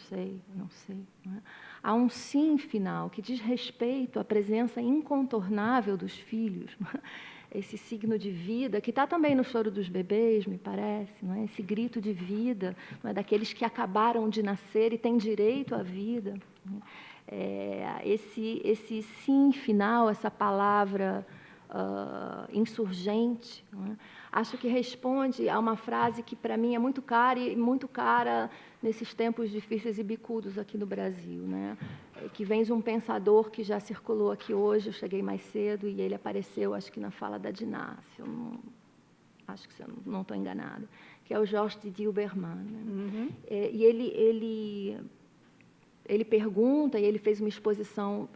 Há um sim final que diz respeito à presença incontornável dos filhos, esse signo de vida, que está também no choro dos bebês, me parece, não é? Esse grito de vida, não é? Daqueles que acabaram de nascer e têm direito à vida. Esse sim final, essa palavra insurgente, não é? Acho que responde a uma frase que para mim é muito cara e muito cara nesses tempos difíceis e bicudos aqui no Brasil, né? Que vem de um pensador que já circulou aqui hoje. Eu cheguei mais cedo e ele apareceu, acho que na fala da Dinah, acho que não estou enganada, que é o Georges Didier Bergman, né? E ele ele pergunta, e ele fez uma exposição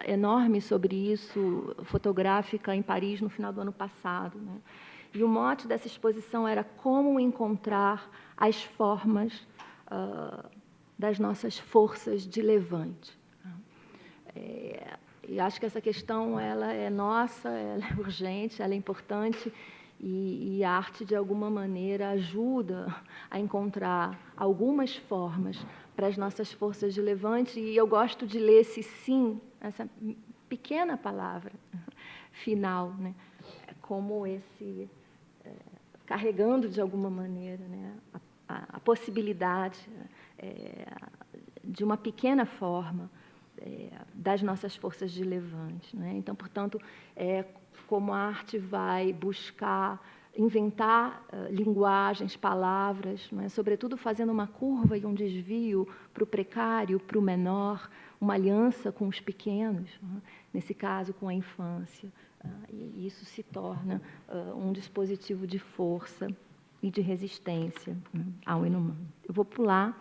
enorme sobre isso, fotográfica, em Paris, no final do ano passado, né? E o mote dessa exposição era como encontrar as formas das nossas forças de levante. E acho que essa questão ela é nossa, ela é urgente, ela é importante, e a arte, de alguma maneira, ajuda a encontrar algumas formas para as nossas forças de levante, e eu gosto de ler esse sim, essa pequena palavra final, né? Como esse, carregando, de alguma maneira, né? A possibilidade de uma pequena forma das nossas forças de levante, né? Então, portanto, como a arte vai buscar inventar linguagens, palavras, não é? Sobretudo fazendo uma curva e um desvio para o precário, para o menor, uma aliança com os pequenos, não é? Nesse caso com a infância, e isso se torna um dispositivo de força e de resistência ao inumano. Eu vou pular,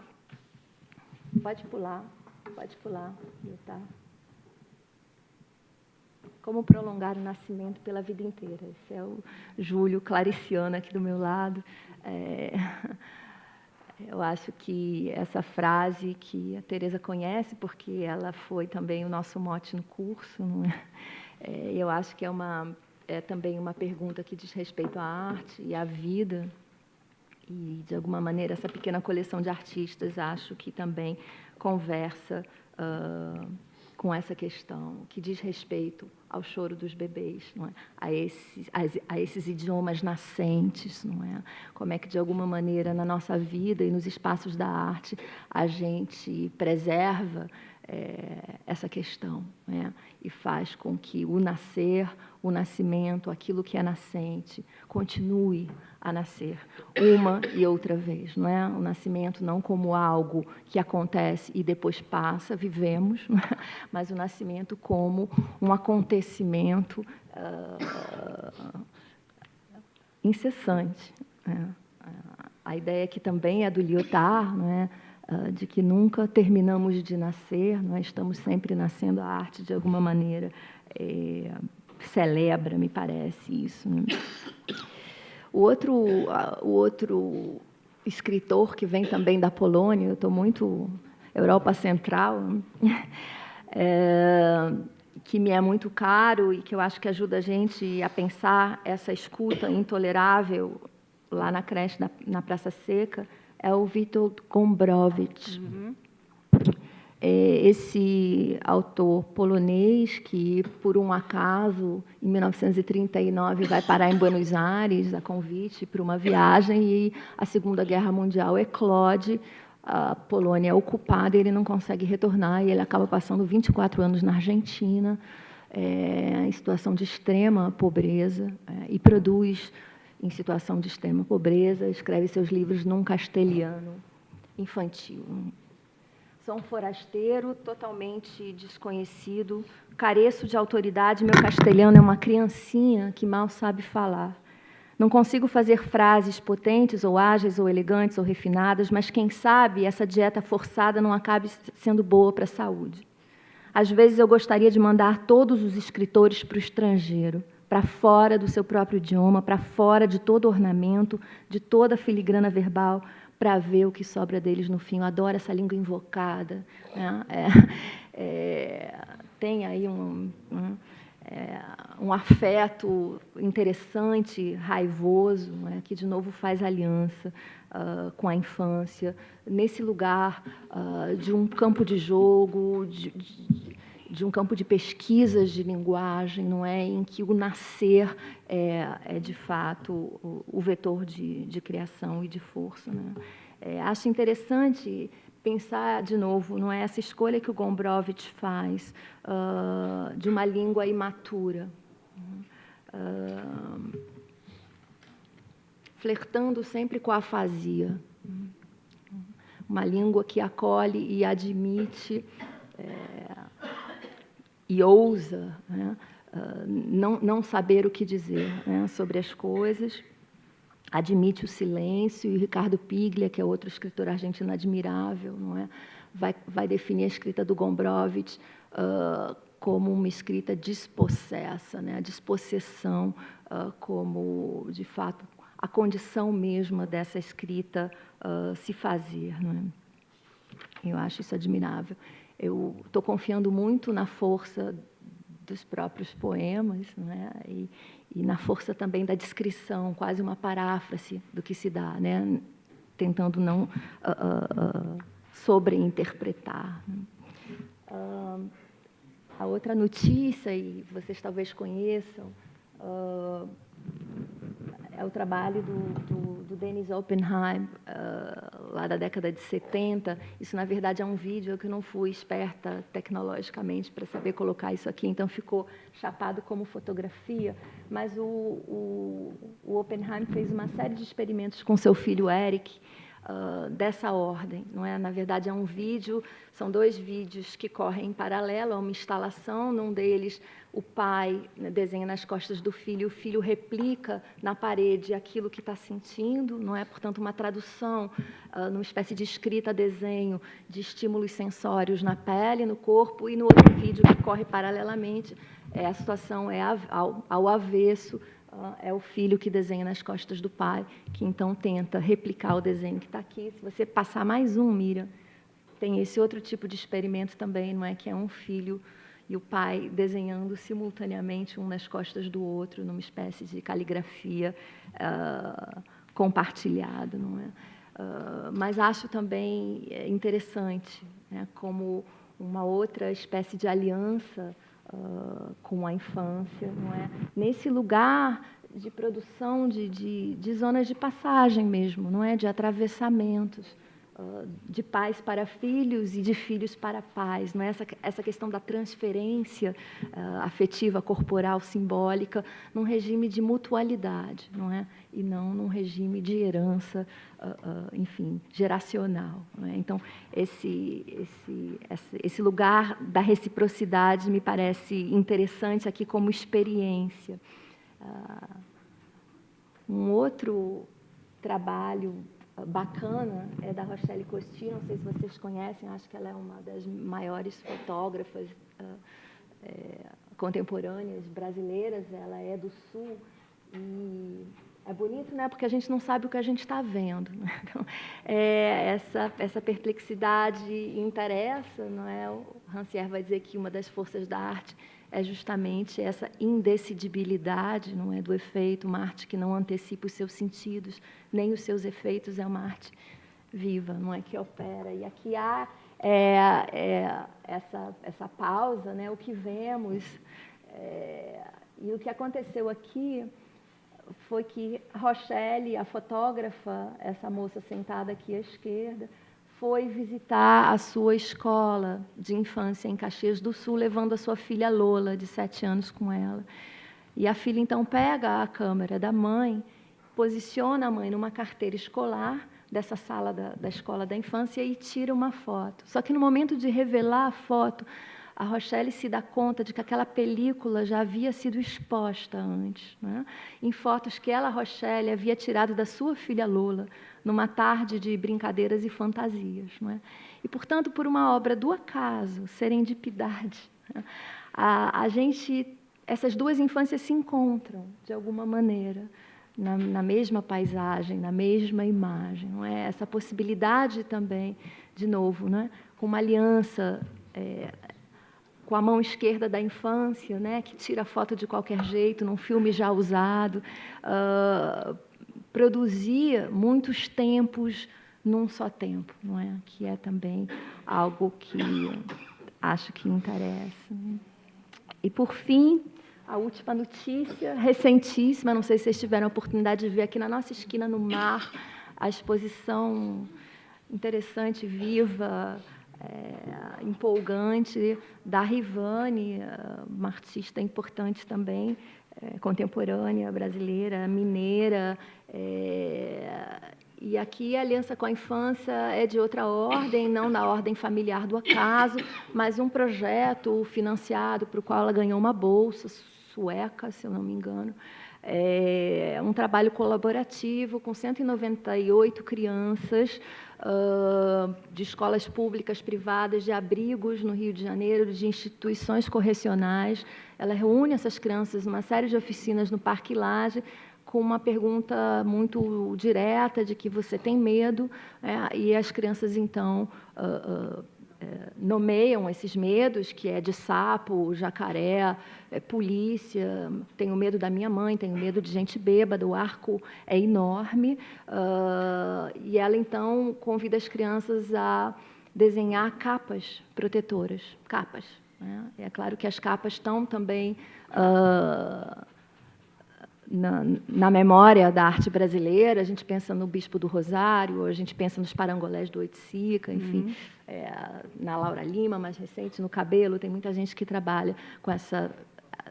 pode pular, tá? Como prolongar o nascimento pela vida inteira. Esse é o Júlio Clariciano aqui do meu lado. Eu acho que essa frase que a Teresa conhece, porque ela foi também o nosso mote no curso, não é? Eu acho que é também uma pergunta que diz respeito à arte e à vida, e, de alguma maneira, essa pequena coleção de artistas, acho que também conversa com essa questão, que diz respeito ao choro dos bebês, não é? A esses idiomas nascentes, não é? Como é que, de alguma maneira, na nossa vida e nos espaços da arte, a gente preserva essa questão, né? E faz com que o nascer, o nascimento, aquilo que é nascente, continue a nascer uma e outra vez, não é? O nascimento não como algo que acontece e depois passa, vivemos, não é? Mas o nascimento como um acontecimento incessante, né? A ideia que também é do Lyotard, não é? De que nunca terminamos de nascer, nós estamos sempre nascendo. A arte, de alguma maneira, celebra, me parece, isso, né? O outro escritor que vem também da Polônia, eu estou muito Europa Central, que me é muito caro e que eu acho que ajuda a gente a pensar essa escuta intolerável lá na creche, na Praça Seca, é o Witold Gombrowicz. Esse autor polonês que, por um acaso, em 1939, vai parar em Buenos Aires, a convite para uma viagem, e a Segunda Guerra Mundial eclode, a Polônia é ocupada, e ele não consegue retornar, e ele acaba passando 24 anos na Argentina, em situação de extrema pobreza, e produz em situação de extrema pobreza, escreve seus livros num castelhano infantil. Sou um forasteiro, totalmente desconhecido, careço de autoridade, meu castelhano é uma criancinha que mal sabe falar. Não consigo fazer frases potentes, ou ágeis, ou elegantes, ou refinadas, mas quem sabe essa dieta forçada não acabe sendo boa para a saúde. Às vezes eu gostaria de mandar todos os escritores para o estrangeiro, para fora do seu próprio idioma, para fora de todo ornamento, de toda filigrana verbal, para ver o que sobra deles no fim. Eu adoro essa língua invocada, né? Tem aí um afeto interessante, raivoso, né? Que, de novo, faz aliança com a infância, nesse lugar de um campo de jogo, de um campo de pesquisas de linguagem, não é, em que o nascer é de fato o vetor de criação e de força, né? Acho interessante pensar de novo, não é, essa escolha que o Gombrowicz faz de uma língua imatura, flertando sempre com a afasia, uma língua que acolhe e admite e ousa, né, não saber o que dizer, né, sobre as coisas, admite o silêncio, e o Ricardo Piglia, que é outro escritor argentino admirável, não é, vai definir a escrita do Gombrowicz como uma escrita despossessa, né? A despossessão como, de fato, a condição mesma dessa escrita se fazer. Não é? Eu acho isso admirável. Eu estou confiando muito na força dos próprios poemas, não é? E na força também da descrição, quase uma paráfrase do que se dá, né? Tentando não sobreinterpretar. A outra notícia, e vocês talvez conheçam, é o trabalho do Dennis Oppenheim, lá da década de 70. Isso, na verdade, é um vídeo que eu não fui esperta tecnologicamente para saber colocar isso aqui, então ficou chapado como fotografia. Mas o Oppenheim fez uma série de experimentos com seu filho Eric, dessa ordem, não é? Na verdade, é um vídeo, são 2 vídeos que correm em paralelo, é uma instalação, num deles o pai, né, desenha nas costas do filho, e o filho replica na parede aquilo que está sentindo, não é? Portanto, uma tradução, numa espécie de escrita, desenho de estímulos sensórios na pele, no corpo, e no outro vídeo que corre paralelamente, a situação é ao avesso. É o filho que desenha nas costas do pai, que então tenta replicar o desenho que está aqui. Se você passar mais um, Miriam, tem esse outro tipo de experimento também, não é? Que é um filho e o pai desenhando simultaneamente um nas costas do outro, numa espécie de caligrafia compartilhada, não é? Mas acho também interessante, né, como uma outra espécie de aliança com a infância, não é? Nesse lugar de produção de zonas de passagem mesmo, não é? De atravessamentos, de pais para filhos e de filhos para pais, não é? Essa questão da transferência afetiva, corporal, simbólica, num regime de mutualidade, não é? E não num regime de herança, enfim, geracional. Não é? Então, esse lugar da reciprocidade me parece interessante aqui como experiência. Um outro trabalho bacana é da Rochelle Costi, não sei se vocês conhecem, acho que ela é uma das maiores fotógrafas contemporâneas brasileiras, ela é do Sul, e é bonito, né, porque a gente não sabe o que a gente está vendo. Né? Então, essa perplexidade interessa, não é? O Rancière vai dizer que uma das forças da arte é justamente essa indecidibilidade, não é, do efeito, uma arte que não antecipa os seus sentidos, nem os seus efeitos, é uma arte viva, não é, que opera. E aqui há essa pausa, né, o que vemos, e o que aconteceu aqui foi que Rochelle, a fotógrafa, essa moça sentada aqui à esquerda, foi visitar a sua escola de infância em Caxias do Sul, levando a sua filha Lola, de 7 anos, com ela. E a filha, então, pega a câmera da mãe, posiciona a mãe numa carteira escolar dessa sala da escola da infância e tira uma foto. Só que no momento de revelar a foto, a Rochelle se dá conta de que aquela película já havia sido exposta antes, né? Em fotos que ela, Rochelle, havia tirado da sua filha Lola, numa tarde de brincadeiras e fantasias. Não é? E, portanto, por uma obra do acaso, serendipidade, né? Essas duas infâncias se encontram, de alguma maneira, na mesma paisagem, na mesma imagem. Não é? Essa possibilidade também, de novo, né? Com uma aliança com a mão esquerda da infância, né? Que tira a foto de qualquer jeito, num filme já usado, produzia muitos tempos num só tempo, não é? Que é também algo que acho que interessa. E, por fim, a última notícia, recentíssima, não sei se vocês tiveram a oportunidade de ver aqui na nossa esquina, no Mar, a exposição interessante, viva, empolgante, da Rivane, uma artista importante também, contemporânea, brasileira, mineira. E aqui a aliança com a infância é de outra ordem, não da ordem familiar do acaso, mas um projeto financiado para o qual ela ganhou uma bolsa sueca, se eu não me engano. É um trabalho colaborativo com 198 crianças de escolas públicas, privadas, de abrigos no Rio de Janeiro, de instituições correcionais. Ela reúne essas crianças numa série de oficinas no Parque Lage, com uma pergunta muito direta de que você tem medo, e as crianças, então, nomeiam esses medos, que é de sapo, jacaré, polícia, tenho medo da minha mãe, tenho medo de gente bêbada, o arco é enorme, e ela, então, convida as crianças a desenhar capas protetoras, capas. Né? É claro que as capas estão também na memória da arte brasileira. A gente pensa no Bispo do Rosário, a gente pensa nos parangolés do Oiticica, enfim, na Laura Lima, mais recente, no cabelo. Tem muita gente que trabalha com essa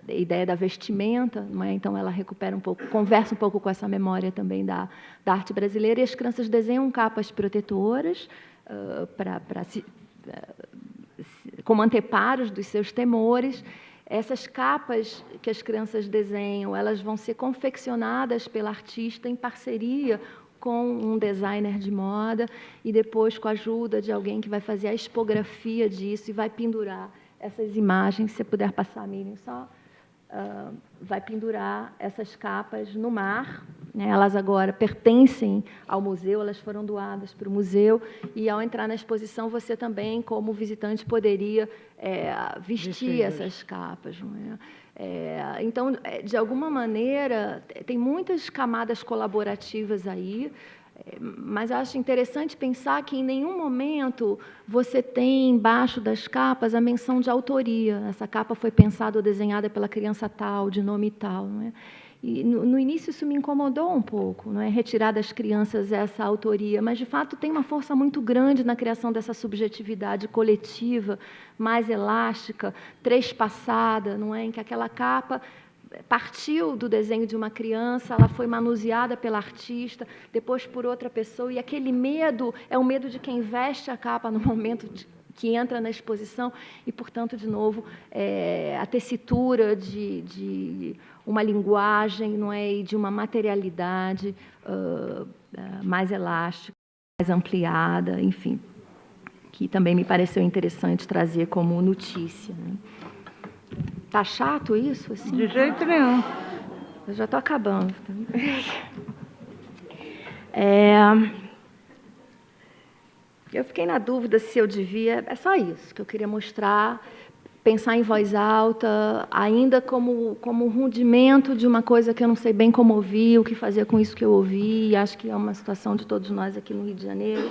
ideia da vestimenta, não é? Então ela recupera um pouco, conversa um pouco com essa memória também da arte brasileira, e as crianças desenham capas protetoras como anteparos dos seus temores. Essas capas que as crianças desenham, elas vão ser confeccionadas pela artista em parceria com um designer de moda e depois com a ajuda de alguém que vai fazer a expografia disso e vai pendurar essas imagens. Se você puder passar, Miriam, só. Vai pendurar essas capas no mar. Né? Elas agora pertencem ao museu, elas foram doadas para o museu, e ao entrar na exposição, você também, como visitante, poderia vestir essas capas. Não é? Então, de alguma maneira, tem muitas camadas colaborativas aí, mas acho interessante pensar que em nenhum momento você tem embaixo das capas a menção de autoria. Essa capa foi pensada ou desenhada pela criança tal, de nome tal. Não é? E no início isso me incomodou um pouco, não é? Retirar das crianças essa autoria, mas de fato tem uma força muito grande na criação dessa subjetividade coletiva, mais elástica, trespassada, não é? Em que aquela capa partiu do desenho de uma criança, ela foi manuseada pela artista, depois por outra pessoa, e aquele medo é o medo de quem veste a capa no momento que entra na exposição, e, portanto, de novo, a tessitura de uma linguagem, não é, e de uma materialidade mais elástica, mais ampliada, enfim, que também me pareceu interessante trazer como notícia. Né? Tá chato isso? Assim? De jeito nenhum. Eu já estou acabando. Eu fiquei na dúvida se eu devia... É só isso que eu queria mostrar, pensar em voz alta, ainda como rudimento de uma coisa que eu não sei bem como ouvir, o que fazer com isso que eu ouvi, e acho que é uma situação de todos nós aqui no Rio de Janeiro.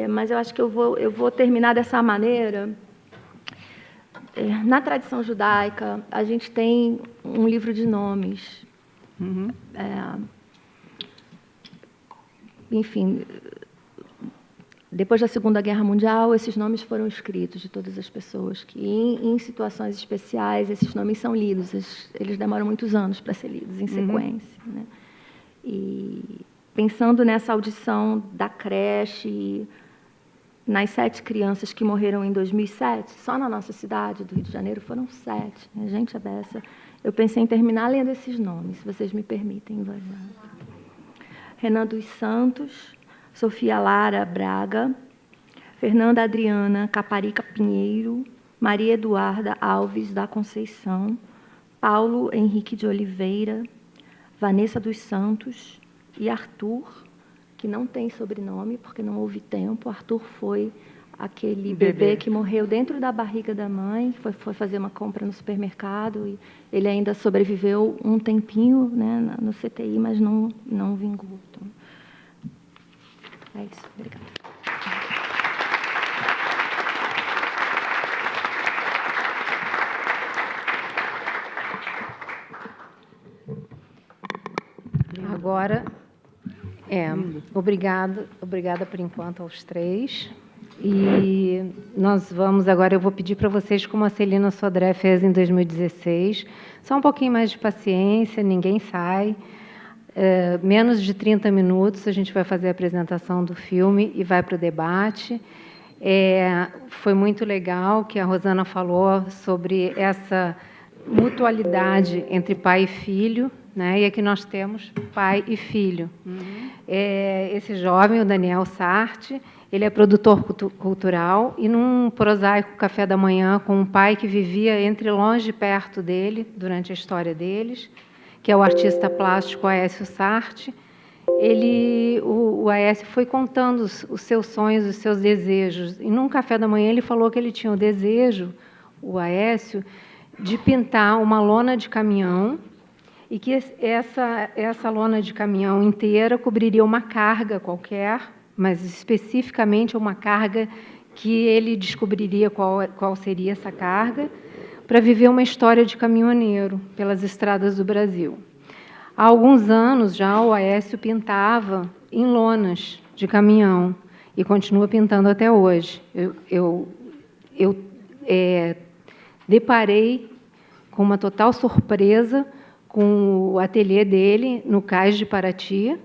Mas eu acho que eu vou terminar dessa maneira. Na tradição judaica, a gente tem um livro de nomes. Uhum. Enfim, depois da Segunda Guerra Mundial, esses nomes foram escritos de todas as pessoas que, em situações especiais, esses nomes são lidos. Eles demoram muitos anos para ser lidos em sequência. Né? E pensando nessa audição da creche, nas 7 crianças que morreram em 2007, só na nossa cidade do Rio de Janeiro foram 7. Né? Gente, a beça. Eu pensei em terminar lendo esses nomes, se vocês me permitem. Renan dos Santos, Sofia Lara Braga, Fernanda Adriana Caparica Pinheiro, Maria Eduarda Alves da Conceição, Paulo Henrique de Oliveira, Vanessa dos Santos e Arthur, que não tem sobrenome, porque não houve tempo. Arthur foi aquele bebê que morreu dentro da barriga da mãe, que foi fazer uma compra no supermercado, e ele ainda sobreviveu um tempinho, né, no CTI, mas não vingou. Então, é isso. Obrigada. Agora, obrigada por enquanto aos 3. E nós vamos agora, eu vou pedir para vocês, como a Celina Sodré fez em 2016, só um pouquinho mais de paciência, ninguém sai. Menos de 30 minutos, a gente vai fazer a apresentação do filme e vai para o debate. Foi muito legal que a Rosana falou sobre essa mutualidade entre pai e filho, né? E aqui nós temos pai e filho. Esse jovem, o Daniel Sartre, ele é produtor cultural e num prosaico café da manhã com um pai que vivia entre longe e perto dele durante a história deles, que é o artista plástico Aécio Sartre. O Aécio foi contando os seus sonhos, os seus desejos. E num café da manhã ele falou que ele tinha o desejo, o Aécio, de pintar uma lona de caminhão e que essa lona de caminhão inteira cobriria uma carga qualquer, mas especificamente uma carga que ele descobriria qual seria essa carga, para viver uma história de caminhoneiro pelas estradas do Brasil. Há alguns anos já o Aécio pintava em lonas de caminhão e continua pintando até hoje. Eu deparei com uma total surpresa com o ateliê dele no Cais de Paraty,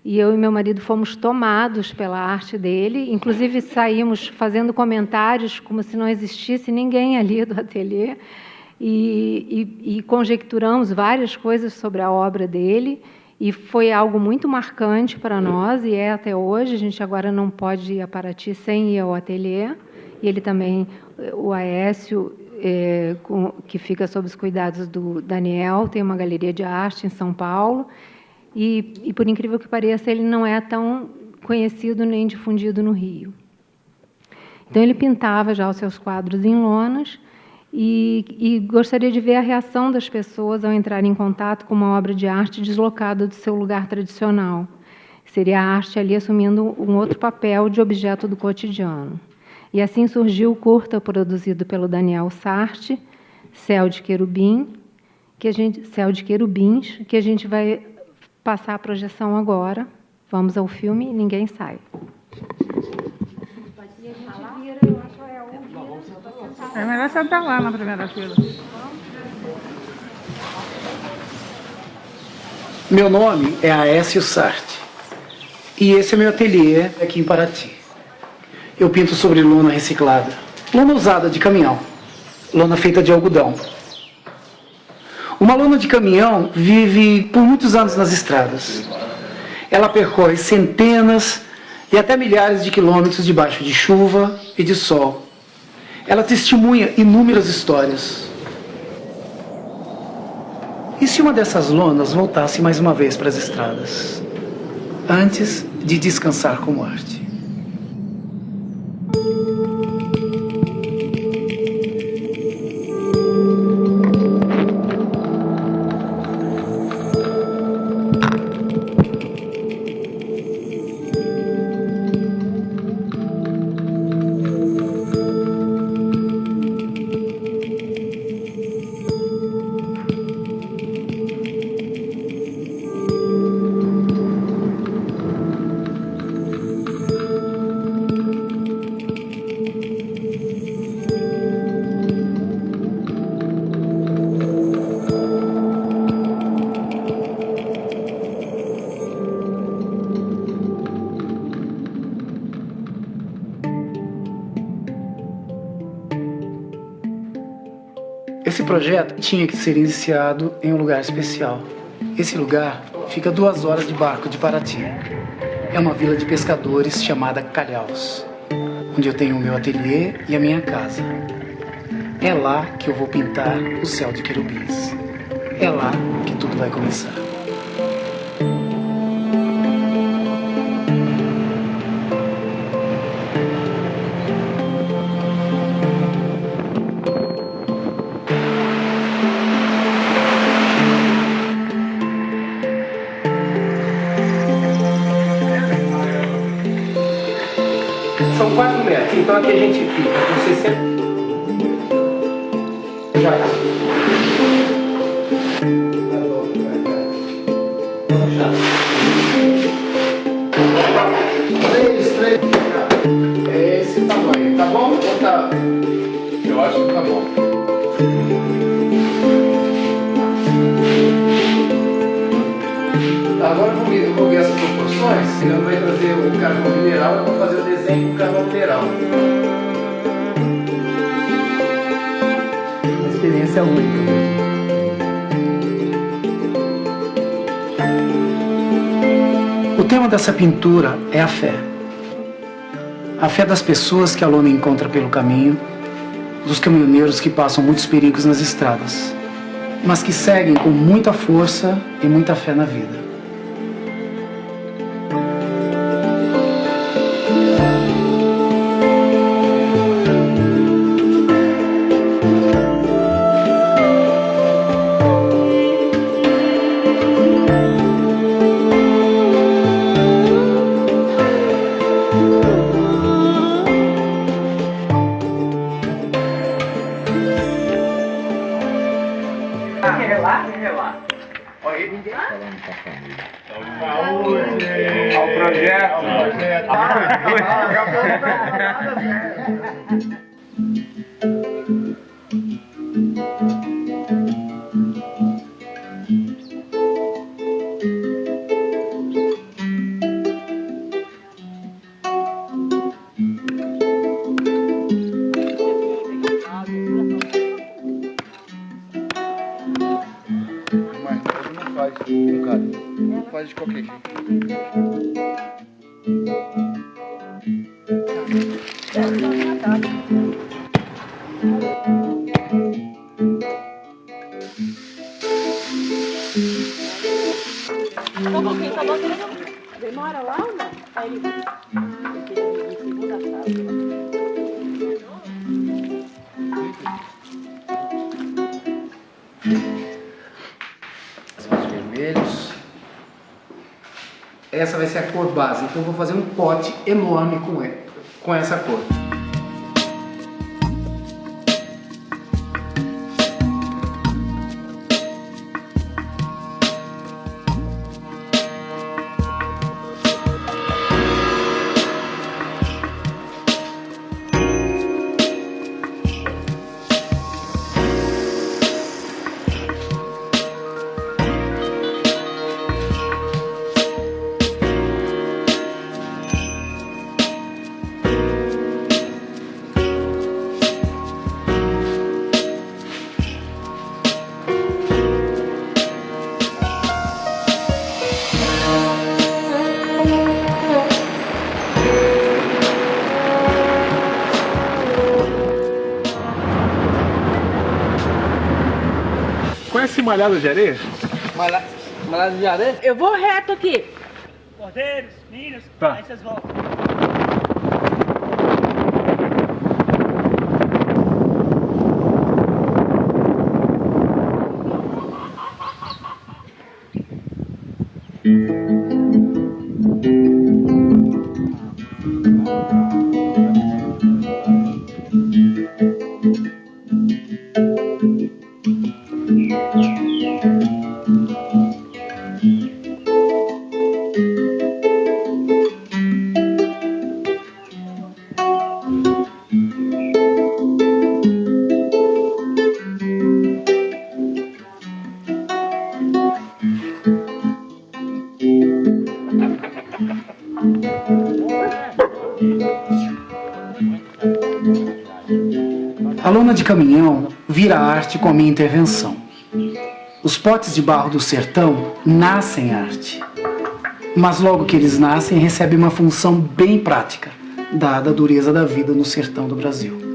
e eu e meu marido fomos tomados pela arte dele, inclusive saímos fazendo comentários como se não existisse ninguém ali do ateliê, e conjecturamos várias coisas sobre a obra dele, e foi algo muito marcante para nós, e é até hoje. A gente agora não pode ir a Paraty sem ir ao ateliê, e ele também, o Aécio, que fica sob os cuidados do Daniel, tem uma galeria de arte em São Paulo, e por incrível que pareça, ele não é tão conhecido nem difundido no Rio. Então, ele pintava já os seus quadros em lonas, e gostaria de ver a reação das pessoas ao entrar em contato com uma obra de arte deslocada do seu lugar tradicional. Seria a arte ali assumindo um outro papel de objeto do cotidiano. E assim surgiu o curta produzido pelo Daniel Sartre, Céu de Querubins, que a gente vai passar a projeção agora. Vamos ao filme, ninguém sai. É melhor sentar lá na primeira fila. Meu nome é Aécio Sartre e esse é meu ateliê aqui em Paraty. Eu pinto sobre lona reciclada, lona usada de caminhão, lona feita de algodão. Uma lona de caminhão vive por muitos anos nas estradas. Ela percorre centenas e até milhares de quilômetros debaixo de chuva e de sol. Ela testemunha inúmeras histórias. E se uma dessas lonas voltasse mais uma vez para as estradas, antes de descansar como arte? Esse projeto tinha que ser iniciado em um lugar especial. Esse lugar fica a 2 horas de barco de Paraty. É uma vila de pescadores chamada Calhaus, onde eu tenho o meu ateliê e a minha casa. É lá que eu vou pintar o céu de querubins. É lá que tudo vai começar. São 4 metros, então aqui a gente fica com 60. Já. Três. É esse tamanho, tá bom? Ou tá? Eu acho que tá bom. Agora eu vou ver as proporções, senão vai trazer o carvão mineral, eu vou fazer o desenho com o carvão mineral. Uma experiência única mesmo. emblema dessa pintura é a fé. A fé das pessoas que a Lona encontra pelo caminho, dos caminhoneiros que passam muitos perigos nas estradas, mas que seguem com muita força e muita fé na vida. Faz de qualquer jeito. Demora lá ou não? Aí, segunda sala. Os vermelhos. Essa vai ser a cor base, então eu vou fazer um pote enorme com essa cor. Conhece malhada de areia? Malhada de areia? Eu vou reto aqui. Cordeiros, milhos, Tá. aí vocês voltam. A lona de caminhão vira arte com a minha intervenção. Os potes de barro do sertão nascem arte. Mas logo que eles nascem, recebem uma função bem prática, dada a dureza da vida no sertão do Brasil.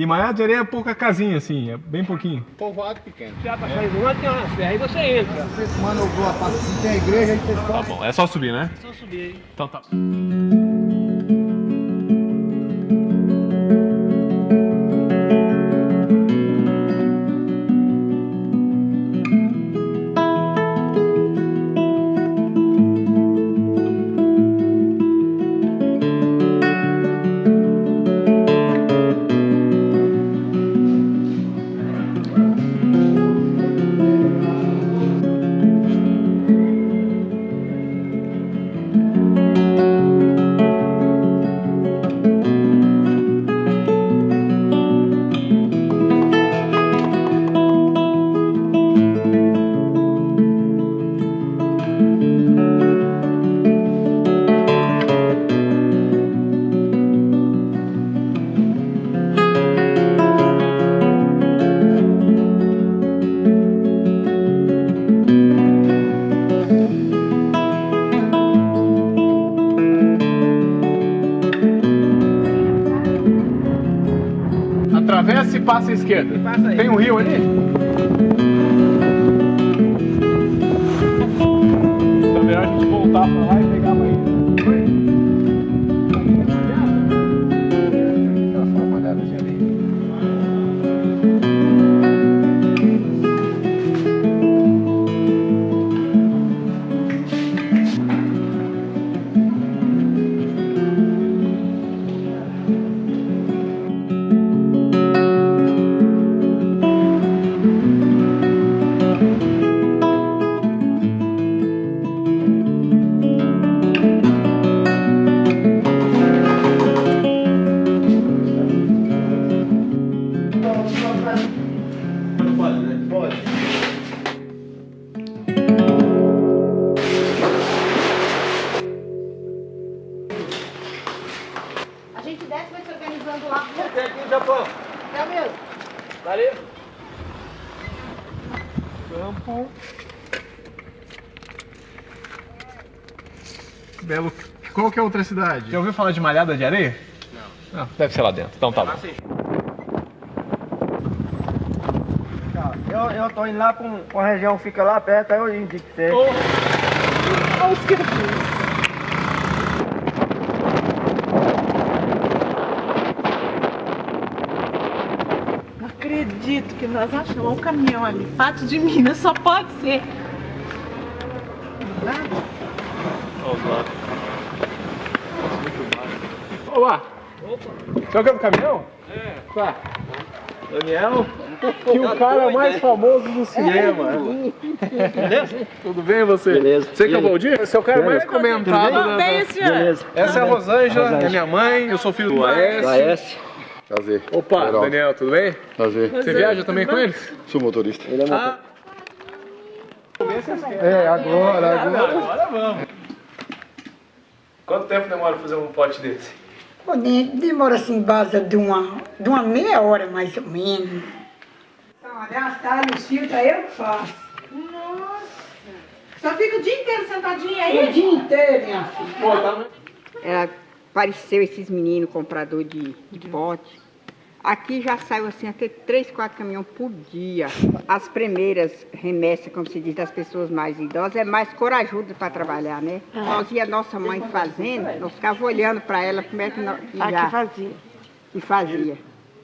E malhada de areia é pouca casinha, assim, é bem pouquinho. Povoado pequeno. Já pra sair do lado tem uma serra, aí você entra. Você semana eu vou a parte que tem a igreja, aí você Tá sobe. bom, é só subir, né? Só subir aí. Então tá. Atravessa e passa à esquerda. Passa aí. Tem um rio ali? Então é melhor a gente voltar pra lá e pegar mais. Uma malhada de areia. A gente desce e vai se organizando lá. Tem aqui no Japão. É o mesmo. Valeu. Campo. Belo. Qual que é a outra cidade? Já ouviu falar de Malhada de Areia? Não. Deve ser lá dentro. Então tá bom. Eu tô indo lá com a região que fica lá perto, aí eu indico pra você. Olha os que eu fiz. Não acredito que nós achamos um caminhão ali. Pátio de Minas, só pode ser. Olá! Você é o que é do caminhão? É. Tá. Daniel, que o cara mais famoso do cinema. Beleza? Tudo bem você? Beleza. Você que é o Valdir? Você é o cara mais comentado. Bem, senhor. Beleza. Essa é a Rosângela, é minha mãe, eu sou filho do Aécio. Prazer. Opa, Geraldo. Daniel, tudo bem? Prazer. Você viaja também com eles? Sou motorista. Ah. Agora. Vamos. Quanto tempo demora pra fazer um pote desse? Demora assim, base de uma meia hora mais ou menos. Olha, as talhas, os filtros, eu que faço. Nossa. Só fica o dia inteiro sentadinha O aí? dia inteiro, minha filha. Apareceu esses meninos comprador de pote. Aqui já saiu assim até 3, 4 caminhões por dia. As primeiras remessas, como se diz, das pessoas mais idosas, é mais corajuda para trabalhar, né? Nós ia nossa mãe fazendo, nós ficava olhando para ela como é que nós fazia.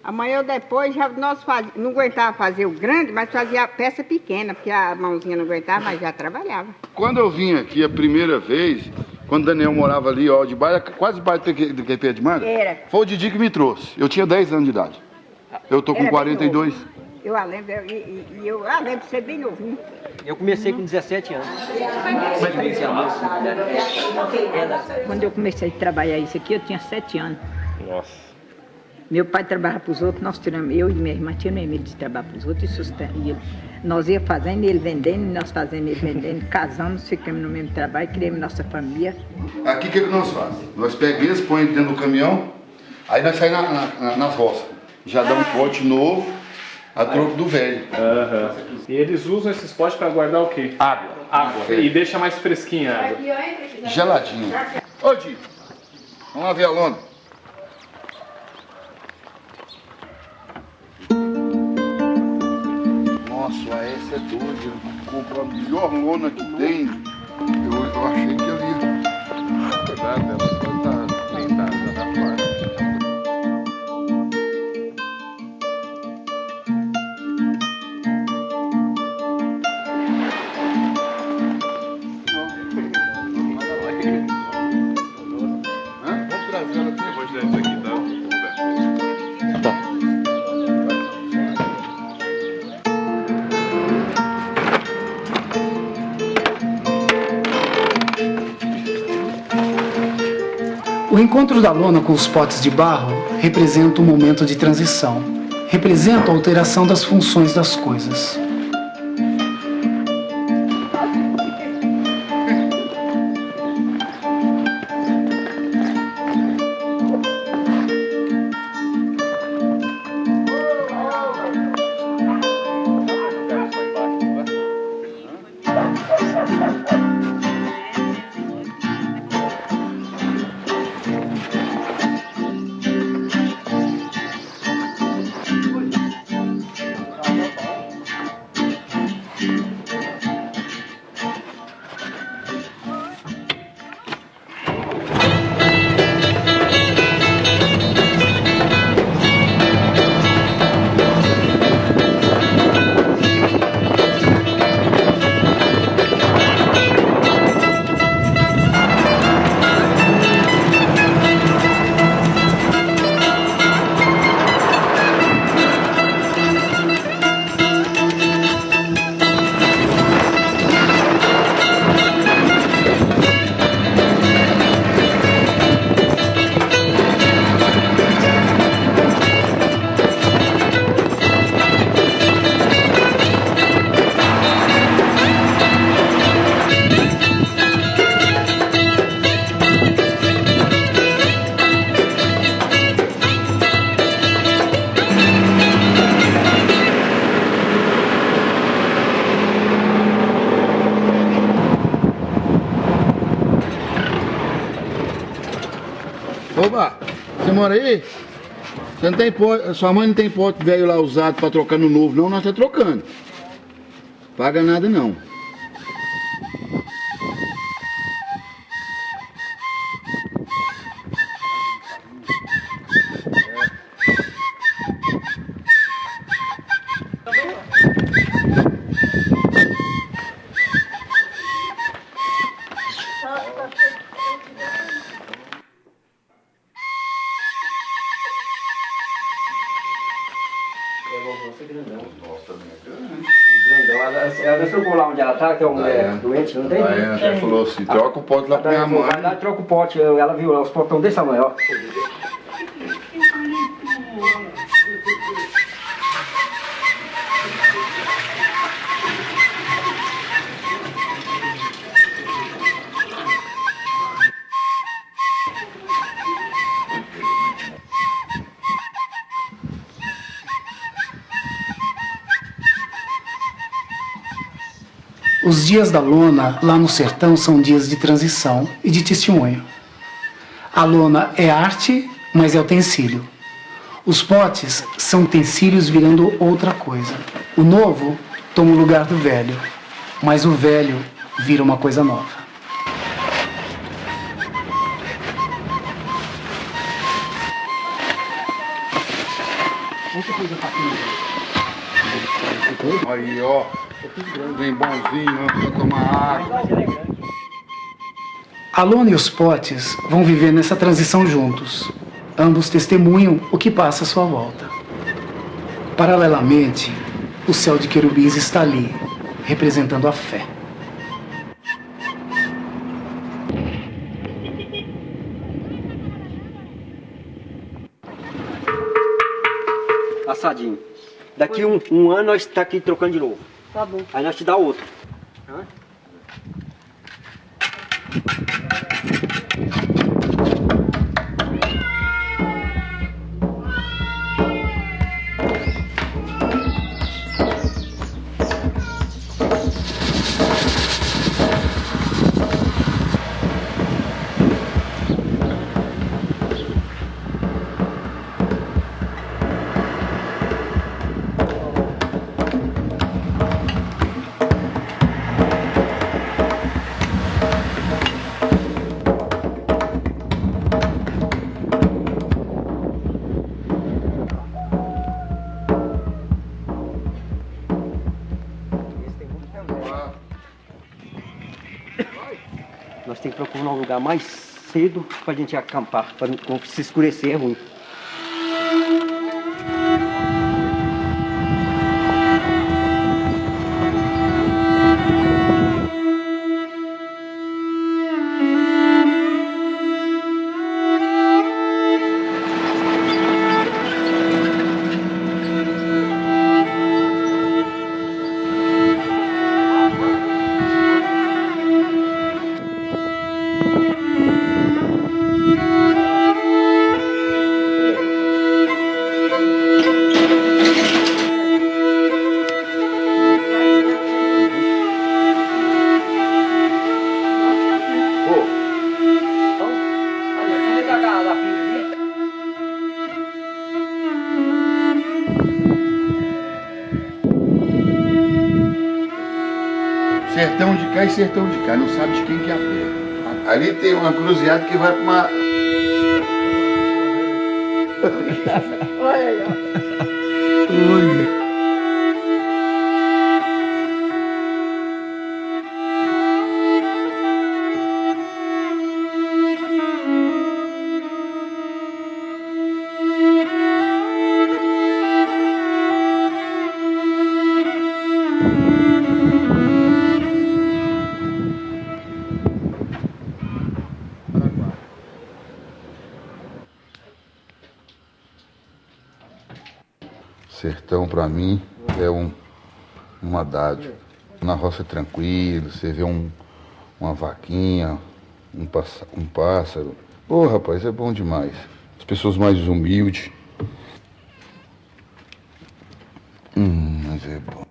Amanhã ou depois já nós não aguentava fazer o grande, mas fazia a peça pequena, porque a mãozinha não aguentava, mas já trabalhava. Quando eu vim aqui a primeira vez, quando o Daniel morava ali, ó, quase baixo do QP de Manga, foi o Didi que me trouxe. Eu tinha 10 anos de idade. Eu tô com Era 42. Eu lembro, eu lembro de ser bem novinho. Eu comecei com 17 anos. Quando eu comecei a trabalhar isso aqui, eu tinha 7 anos. Nossa. Meu pai trabalhava para os outros, nós tiramos, eu e minha irmã tínhamos medo de trabalhar para os outros e nós ia fazendo, ele vendendo, nós fazendo, ele vendendo, casamos, ficamos no mesmo trabalho, criamos nossa família. Aqui o que nós fazemos? Nós pegamos eles, põe dentro do caminhão, aí nós saímos nas roças. Já dá um pote novo, a troco do velho. E eles usam esses potes para guardar o quê? Água. É. E deixa mais fresquinha a água. Geladinho. Ô, Di, vamos lá ver a lona. Você é doido, ele comprou a melhor lona que tem. Eu achei que ele ia. Cuidado dela, só tá deitada na porta. Vamos trazer ela aqui. Eu vou tirar isso aqui, tá? O encontro da lona com os potes de barro representa um momento de transição. Representa a alteração das funções das coisas. Opa, você mora aí? Você não tem pote, sua mãe não tem pote velho lá usado para trocar no novo, não? Nós tá trocando. Paga nada, não. Ela deixou por lá onde ela tá, que é uma mulher doente, não tem? Ela já falou assim, troca o pote lá pra minha mãe. Vai lá e troca o pote, ela viu lá, os potes estão desse tamanho, ó. Os dias da lona lá no sertão são dias de transição e de testemunho. A lona é arte, mas é utensílio. Os potes são utensílios virando outra coisa. O novo toma o lugar do velho, mas o velho vira uma coisa nova. Aí, ó. Bem bonzinho, pra tomar água. A lona e os potes vão viver nessa transição juntos. Ambos testemunham o que passa à sua volta. Paralelamente, o céu de querubins está ali, representando a fé. Assadinho. Daqui um ano nós estamos aqui trocando de novo. Tá bom. Aí nós te dá outro. Hã? Nós temos que procurar um lugar mais cedo para a gente acampar, para não se escurecer é ruim. Sertão de cá e sertão de cá, não sabe de quem que é a pé. Ali tem uma cruzeada que vai para uma... Olha aí, ó. Sertão para mim é uma dádiva. Na roça é tranquilo, você vê uma vaquinha, um pássaro. Ô, rapaz, é bom demais. As pessoas mais humildes. Mas é bom.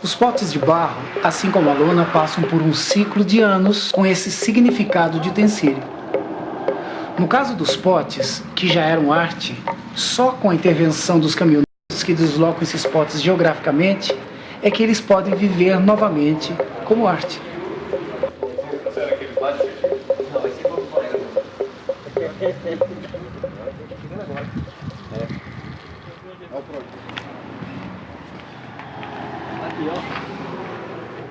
Os potes de barro, assim como a lona, passam por um ciclo de anos com esse significado de utensílio. No caso dos potes, que já eram arte, só com a intervenção dos caminhoneiros que deslocam esses potes geograficamente é que eles podem viver novamente como arte. Aqui, ó.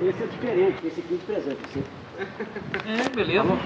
Esse é diferente, esse aqui é de presente. Assim. Beleza.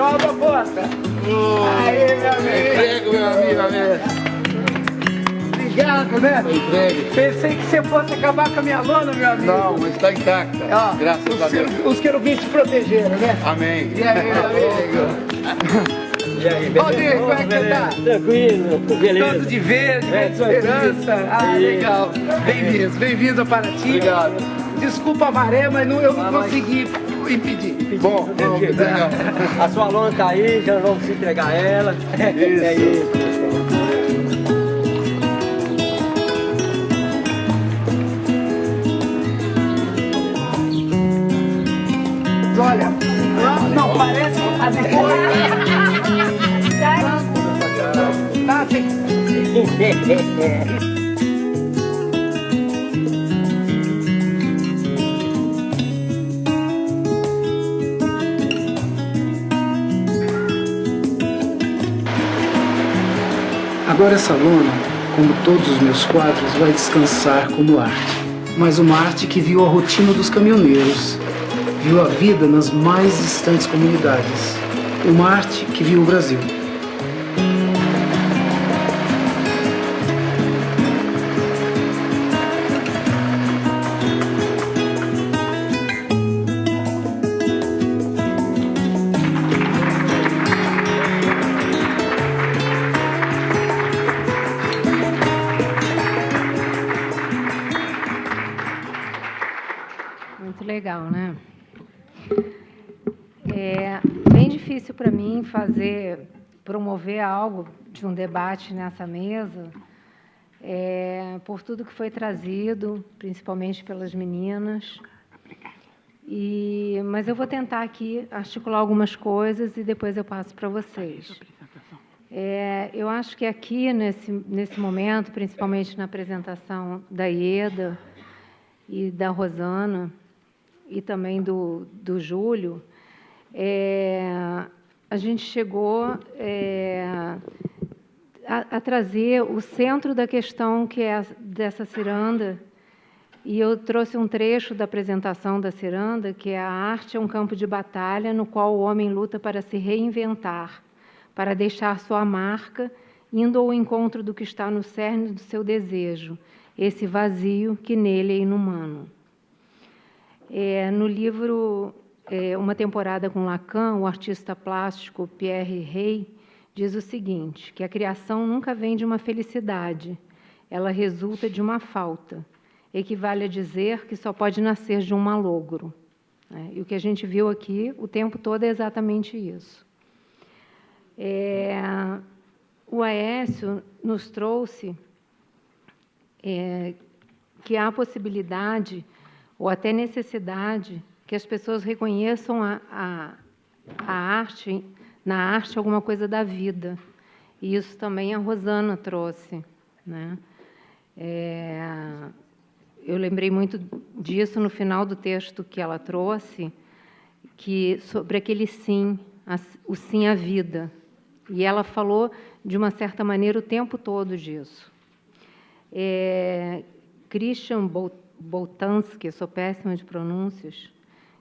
chama a bota. Aí, meu amigo. Entrego, meu amigo. Obrigado, né? Entregue. Pensei que você fosse acabar com a minha lona, meu amigo. Não, mas está intacta. Ó, Graças a Deus. Os querubins te protegeram, né? Amém. E aí, meu amigo? E aí, Valdir, como é que você tá? Tranquilo, beleza. Todo de verde, de esperança. Ah, legal. Bem-vindos a Paraty. Obrigado. Desculpa a maré, mas eu não consegui impedir. Bom, a sua lona tá aí, já vamos entregar ela. Isso. É isso. Olha, não parece a depois. Tá, assim. Agora essa lona, como todos os meus quadros, vai descansar como arte. Mas uma arte que viu a rotina dos caminhoneiros, viu a vida nas mais distantes comunidades. Uma arte que viu o Brasil. Muito legal, né? É bem difícil para mim promover algo de um debate nessa mesa, por tudo que foi trazido, principalmente pelas meninas. Mas eu vou tentar aqui articular algumas coisas e depois eu passo para vocês. Eu acho que aqui, nesse momento, principalmente na apresentação da Ieda e da Rosana, e também do Júlio, a gente chegou a trazer o centro da questão que é dessa ciranda, e eu trouxe um trecho da apresentação da ciranda, que é: a arte é um campo de batalha no qual o homem luta para se reinventar, para deixar sua marca, indo ao encontro do que está no cerne do seu desejo, esse vazio que nele é inumano. No livro Uma Temporada com Lacan, o artista plástico Pierre Rey diz o seguinte, que a criação nunca vem de uma felicidade, ela resulta de uma falta. Equivale a dizer que só pode nascer de um malogro. E o que a gente viu aqui o tempo todo é exatamente isso. O Aécio nos trouxe que há possibilidade ou até necessidade que as pessoas reconheçam a arte, na arte alguma coisa da vida. E isso também a Rosana trouxe, né? Eu lembrei muito disso no final do texto que ela trouxe, sobre aquele sim, o sim à vida. E ela falou, de uma certa maneira, o tempo todo disso. Christian Boltanski, eu sou péssima de pronúncias,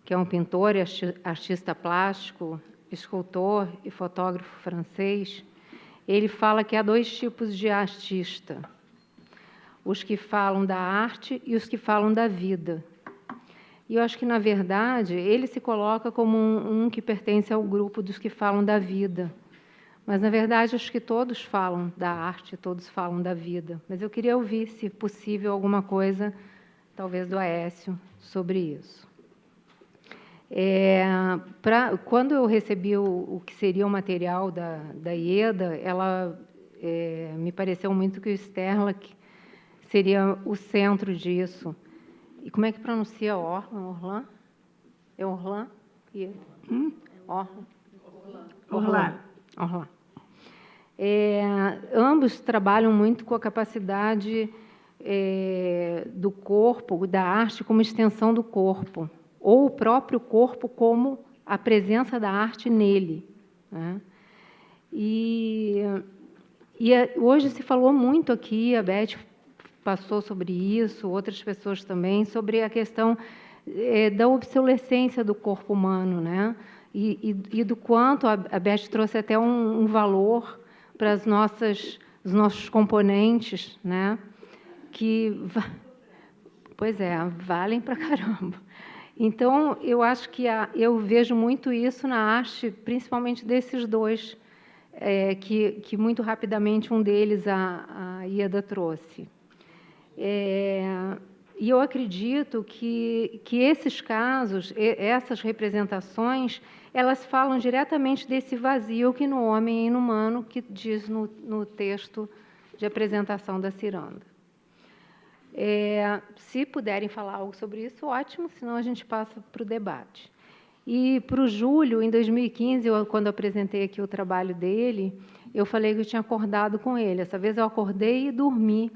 que é um pintor e artista plástico, escultor e fotógrafo francês, ele fala que há dois tipos de artista: os que falam da arte e os que falam da vida. E eu acho que, na verdade, ele se coloca como um que pertence ao grupo dos que falam da vida. Mas, na verdade, acho que todos falam da arte, todos falam da vida. Mas eu queria ouvir, se possível, alguma coisa, talvez do Aécio, sobre isso. Quando eu recebi o que seria o material da Ieda, ela me pareceu muito que o Sterlach seria o centro disso. E como é que pronuncia Orlan? É Orlan? Orlan. Ambos trabalham muito com a capacidade do corpo, da arte, como extensão do corpo, ou o próprio corpo como a presença da arte nele, né? Hoje se falou muito aqui, a Beth passou sobre isso, outras pessoas também, sobre a questão da obsolescência do corpo humano, né? e do quanto a Beth trouxe até um valor para os nossos componentes, né? Que, pois é, valem para caramba. Então, eu acho que eu vejo muito isso na arte, principalmente desses dois, que muito rapidamente um deles a Ieda trouxe. E eu acredito que esses casos, essas representações, elas falam diretamente desse vazio que no homem é inumano, que diz no texto de apresentação da ciranda. Se puderem falar algo sobre isso, ótimo, senão a gente passa para o debate. E para o Júlio, em 2015, quando eu apresentei aqui o trabalho dele, eu falei que eu tinha acordado com ele. Essa vez eu acordei e dormi.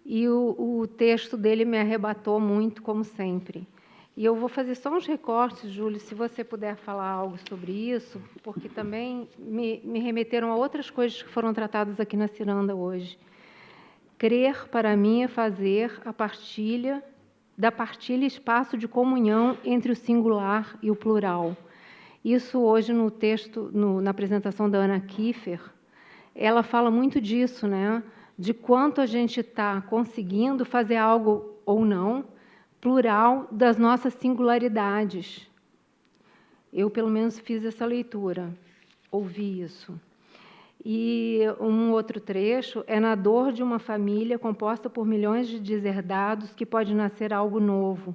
E o texto dele me arrebatou muito, como sempre. E eu vou fazer só uns recortes, Júlio, se você puder falar algo sobre isso, porque também me remeteram a outras coisas que foram tratadas aqui na ciranda hoje. Crer, para mim, é fazer da partilha espaço de comunhão entre o singular e o plural. Isso hoje no texto, na apresentação da Ana Kiefer, ela fala muito disso, né? De quanto a gente está conseguindo fazer algo ou não, plural das nossas singularidades. Eu, pelo menos, fiz essa leitura, ouvi isso. E um outro trecho é na dor de uma família composta por milhões de deserdados que pode nascer algo novo,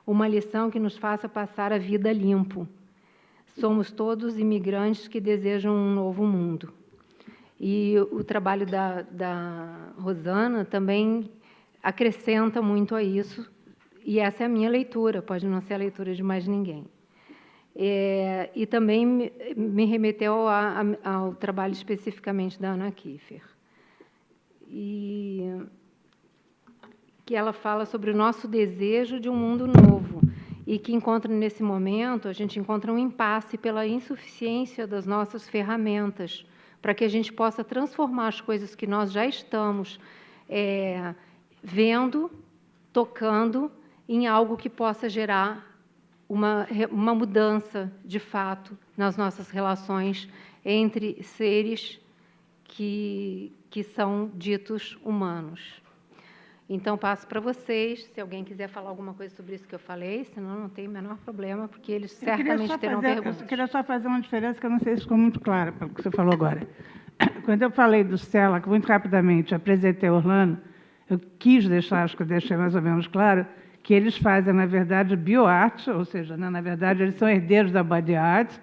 uma lição que nos faça passar a vida limpo. Somos todos imigrantes que desejam um novo mundo. E o trabalho da Rosana também acrescenta muito a isso, e essa é a minha leitura, pode não ser a leitura de mais ninguém. E também me remeteu ao trabalho especificamente da Ana Kiefer. E que ela fala sobre o nosso desejo de um mundo novo, e que encontra nesse momento, a gente encontra um impasse pela insuficiência das nossas ferramentas, para que a gente possa transformar as coisas que nós já estamos vendo, tocando, em algo que possa gerar uma mudança, de fato, nas nossas relações entre seres que são ditos humanos. Então, passo para vocês, se alguém quiser falar alguma coisa sobre isso que eu falei, senão não tem o menor problema, porque eles certamente terão perguntas. Eu queria só fazer uma diferença que eu não sei se ficou muito clara pelo que você falou agora. Quando eu falei do Stella, que muito rapidamente apresentei Orlando, eu quis deixar, acho que eu deixei mais ou menos claro, que eles fazem, na verdade, bioarte, ou seja, na verdade, eles são herdeiros da body art,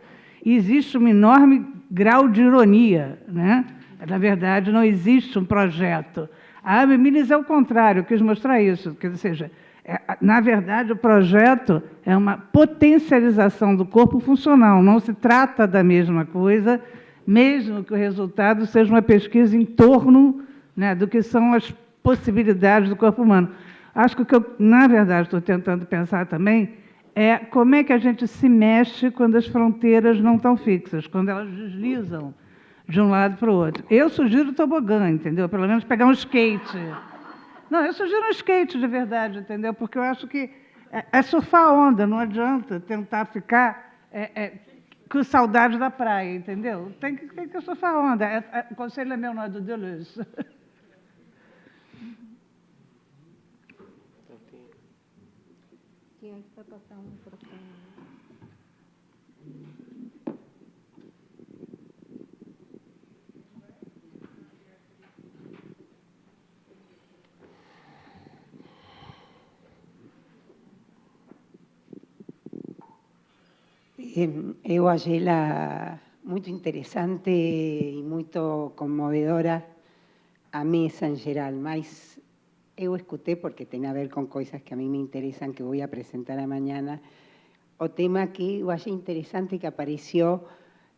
e existe um enorme grau de ironia, né? Na verdade, não existe um projeto. A Ave Miles é o contrário, eu quis mostrar isso, quer dizer, seja, na verdade, o projeto é uma potencialização do corpo funcional, não se trata da mesma coisa, mesmo que o resultado seja uma pesquisa em torno, né, do que são as possibilidades do corpo humano. Acho que o que eu, na verdade, estou tentando pensar também é como é que a gente se mexe quando as fronteiras não estão fixas, quando elas deslizam de um lado para o outro. Eu sugiro o tobogã, entendeu? Pelo menos pegar um skate. Não, eu sugiro um skate de verdade, entendeu? Porque eu acho que é surfar a onda, não adianta tentar ficar com saudade da praia, entendeu? Tem que surfar a onda. O conselho é meu, não é do Deleuze. Vai passar um microfone. Eu achei ela muito interessante e muito comovedora, a mesa em geral, mas eu escutei, porque tem a ver com coisas que a mim me interessam, que vou apresentar amanhã, o tema que eu achei interessante que apareceu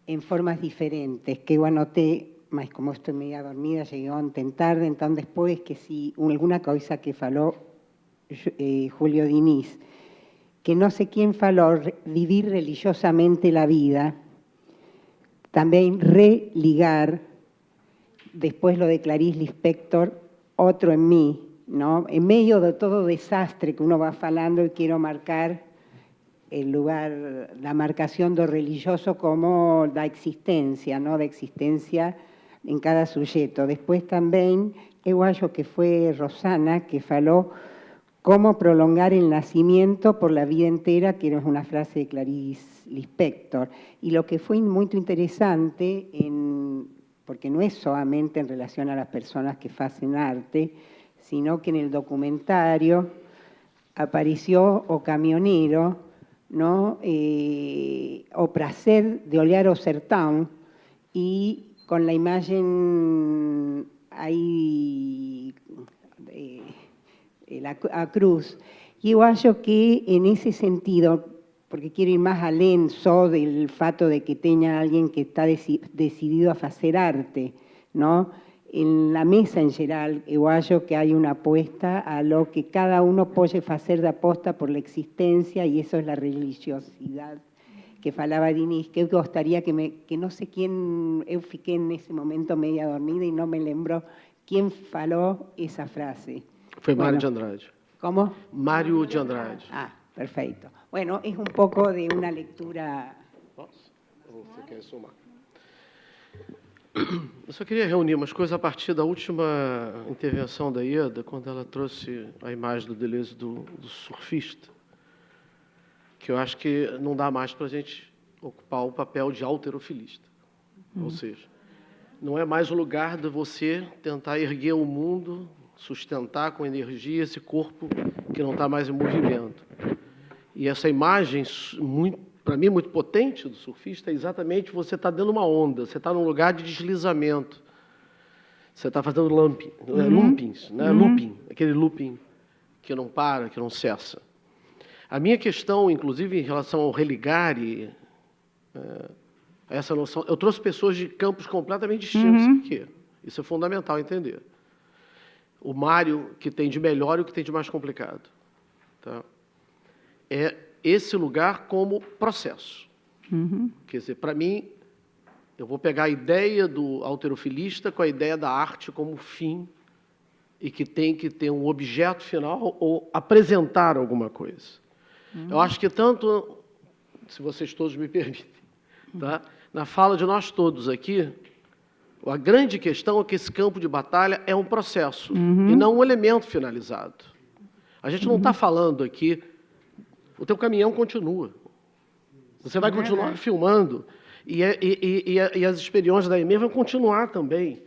em formas diferentes, que eu anotei, mas como estou meio dormida, cheguei ontem tarde, então depois que se alguma coisa que falou Julio Diniz, que no sé quién faló, vivir religiosamente la vida, también religar, después lo de Clarice Lispector, otro en mí, ¿no? En medio de todo desastre que uno va falando, y quiero marcar el lugar, la marcación do religioso como da existência, não? Da existência em cada sujeito. Depois também, eu acho que foi Rosana que falou cómo prolongar el nacimiento por la vida entera, que es una frase de Clarice Lispector. Y lo que fue muy interesante, porque no es solamente en relación a las personas que hacen arte, sino que en el documentario apareció o camionero, ¿no? O prazer de olhar o sertão, y con la imagen ahí a cruz. E eu acho que, nesse sentido, porque quero ir mais além só do fato de que tenha alguém que está decidido a fazer arte, não? Na mesa em geral, eu acho que há uma aposta a lo que cada um pode fazer da aposta por la existência, e isso é a religiosidade que falava Diniz, que eu gostaria que não sei quem, eu fiquei nesse momento meia dormida e não me lembro quem falou essa frase. Foi Mário de Andrade. ¿Cómo? Mário de Andrade. Ah, perfecto. Bueno, es un poco de una lectura... Você quer somar? Eu só queria reunir umas coisas a partir da última intervenção da Ieda, quando ela trouxe a imagem do Deleuze do surfista, que eu acho que não dá mais para a gente ocupar o papel de halterofilista. Ou seja, não é mais o lugar de você tentar erguer o mundo, sustentar com energia esse corpo que não está mais em movimento. E essa imagem, para mim, muito potente do surfista, é exatamente você está dando uma onda, você está num lugar de deslizamento. Você está fazendo loopings, né? Looping, aquele looping que não para, que não cessa. A minha questão, inclusive, em relação ao religare, essa noção... Eu trouxe pessoas de campos completamente distintos aqui. Isso é fundamental entender. O Mário, que tem de melhor e o que tem de mais complicado. Tá? É esse lugar como processo. Quer dizer, para mim, eu vou pegar a ideia do halterofilista com a ideia da arte como fim e que tem que ter um objeto final ou apresentar alguma coisa. Eu acho que tanto, se vocês todos me permitem, tá? Na fala de nós todos aqui, a grande questão é que esse campo de batalha é um processo e não um elemento finalizado. A gente não está falando aqui... O teu caminhão continua. Você vai continuar filmando e as experiências da EME vão continuar também.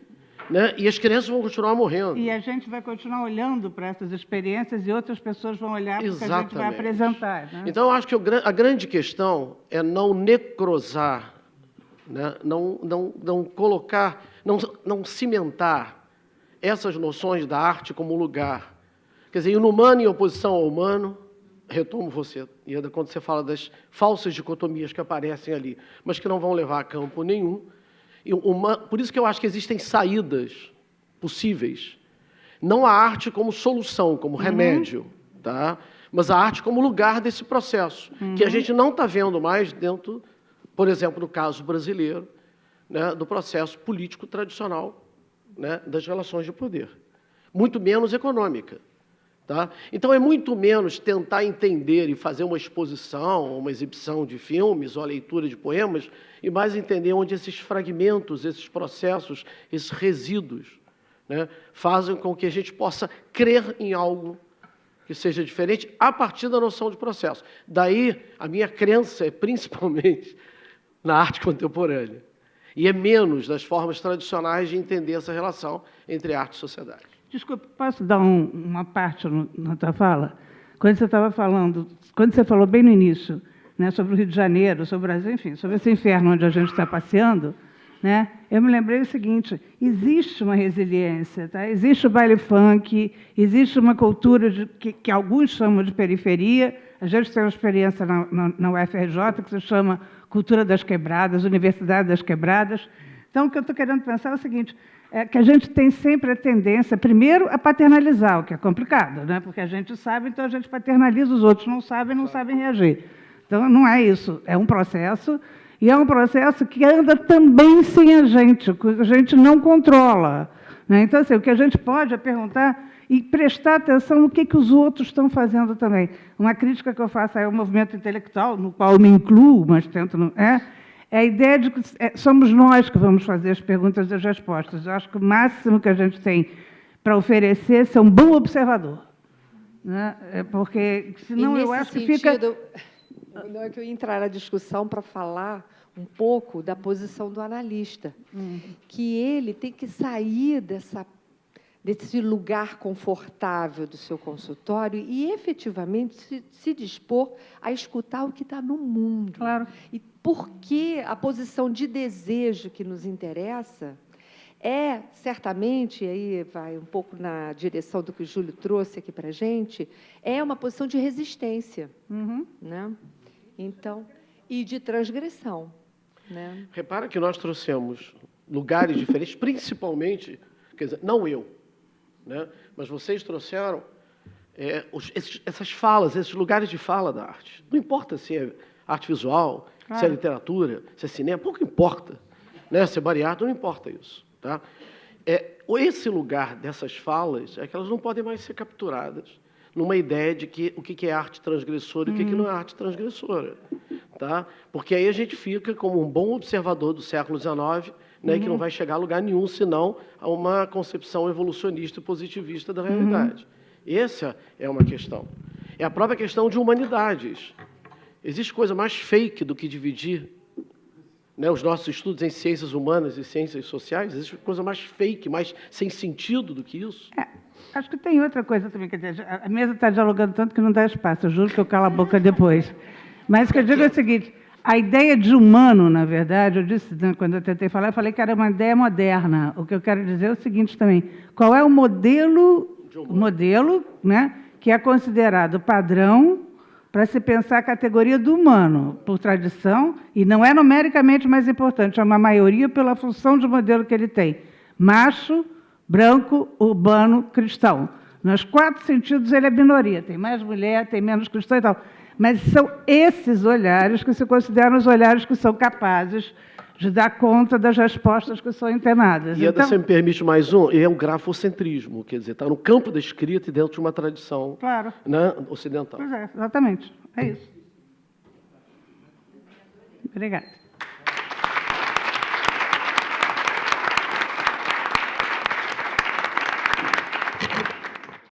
Né? E as crianças vão continuar morrendo. E a gente vai continuar olhando para essas experiências e outras pessoas vão olhar para o que a gente vai apresentar. Né? Então, eu acho que a grande questão é não necrosar, né? não colocar, não cimentar essas noções da arte como lugar. Quer dizer, inumano em oposição ao humano, retomo você, Ieda, quando você fala das falsas dicotomias que aparecem ali, mas que não vão levar a campo nenhum. Por isso que eu acho que existem saídas possíveis. Não a arte como solução, como remédio, tá? Mas a arte como lugar desse processo, que a gente não está vendo mais dentro, por exemplo, no caso brasileiro, né, do processo político tradicional, né, das relações de poder. Muito menos econômica. Tá? Então, é muito menos tentar entender e fazer uma exposição, uma exibição de filmes ou a leitura de poemas, e mais entender onde esses fragmentos, esses processos, esses resíduos, né, fazem com que a gente possa crer em algo que seja diferente a partir da noção de processo. Daí, a minha crença é principalmente na arte contemporânea. E é menos das formas tradicionais de entender essa relação entre arte e sociedade. Desculpe, posso dar uma parte na tua fala? Quando você estava falando, quando você falou bem no início, né, sobre o Rio de Janeiro, sobre o Brasil, enfim, sobre esse inferno onde a gente está passeando, né, eu me lembrei o seguinte: existe uma resiliência, tá? Existe o baile funk, existe uma cultura que alguns chamam de periferia. A gente tem uma experiência na UFRJ que se chama Cultura das Quebradas, Universidade das Quebradas. Então, o que eu estou querendo pensar é o seguinte: é que a gente tem sempre a tendência, primeiro, a paternalizar, o que é complicado, né? Porque a gente sabe, então a gente paternaliza, os outros não sabem reagir. Então, não é isso, é um processo, e é um processo que anda também sem a gente não controla. Né? Então, assim, o que a gente pode é perguntar e prestar atenção no que os outros estão fazendo também. Uma crítica que eu faço ao movimento intelectual, no qual eu me incluo, mas tento não... É a ideia de que somos nós que vamos fazer as perguntas e as respostas. Eu acho que o máximo que a gente tem para oferecer é ser um bom observador. Né? Porque, senão, eu acho que fica... Não é que eu ia entrar na discussão para falar um pouco da posição do analista, que ele tem que sair desse lugar confortável do seu consultório e, efetivamente, se dispor a escutar o que está no mundo. Claro. E porque a posição de desejo que nos interessa é, certamente, aí vai um pouco na direção do que o Júlio trouxe aqui para a gente, é uma posição de resistência, né? Então, e de transgressão. Né? Repara que nós trouxemos lugares diferentes, principalmente, quer dizer, não eu, né? Mas vocês trouxeram essas falas, esses lugares de fala da arte. Não importa se é arte visual, se é literatura, se é cinema, pouco importa. Né? Se é bariátrica, não importa isso. Tá? Esse lugar dessas falas é que elas não podem mais ser capturadas numa ideia de que o que é arte transgressora e o que não é arte transgressora. Tá? Porque aí a gente fica como um bom observador do século XIX, né, que não vai chegar a lugar nenhum, senão a uma concepção evolucionista e positivista da realidade. Essa é uma questão. É a própria questão de humanidades. Existe coisa mais fake do que dividir, né, os nossos estudos em ciências humanas e ciências sociais? Existe coisa mais fake, mais sem sentido do que isso? Acho que tem outra coisa também. Quer dizer, a mesa está dialogando tanto que não dá espaço. Eu juro que eu calo a boca depois. Mas o que eu digo é o seguinte, a ideia de humano, na verdade, eu disse, quando eu tentei falar, eu falei que era uma ideia moderna. O que eu quero dizer é o seguinte também, qual é o modelo, né, que é considerado padrão para se pensar a categoria do humano, por tradição, e não é numericamente mais importante, é uma maioria pela função de modelo que ele tem. Macho, branco, urbano, cristão. Nos 4 sentidos ele é minoria, tem mais mulher, tem menos cristão e tal. Mas são esses olhares que se consideram os olhares que são capazes de dar conta das respostas que são internadas. E então, você me permite mais um? É o grafocentrismo, quer dizer, está no campo da escrita e dentro de uma tradição né, ocidental. Pois é, exatamente. É isso. Obrigada.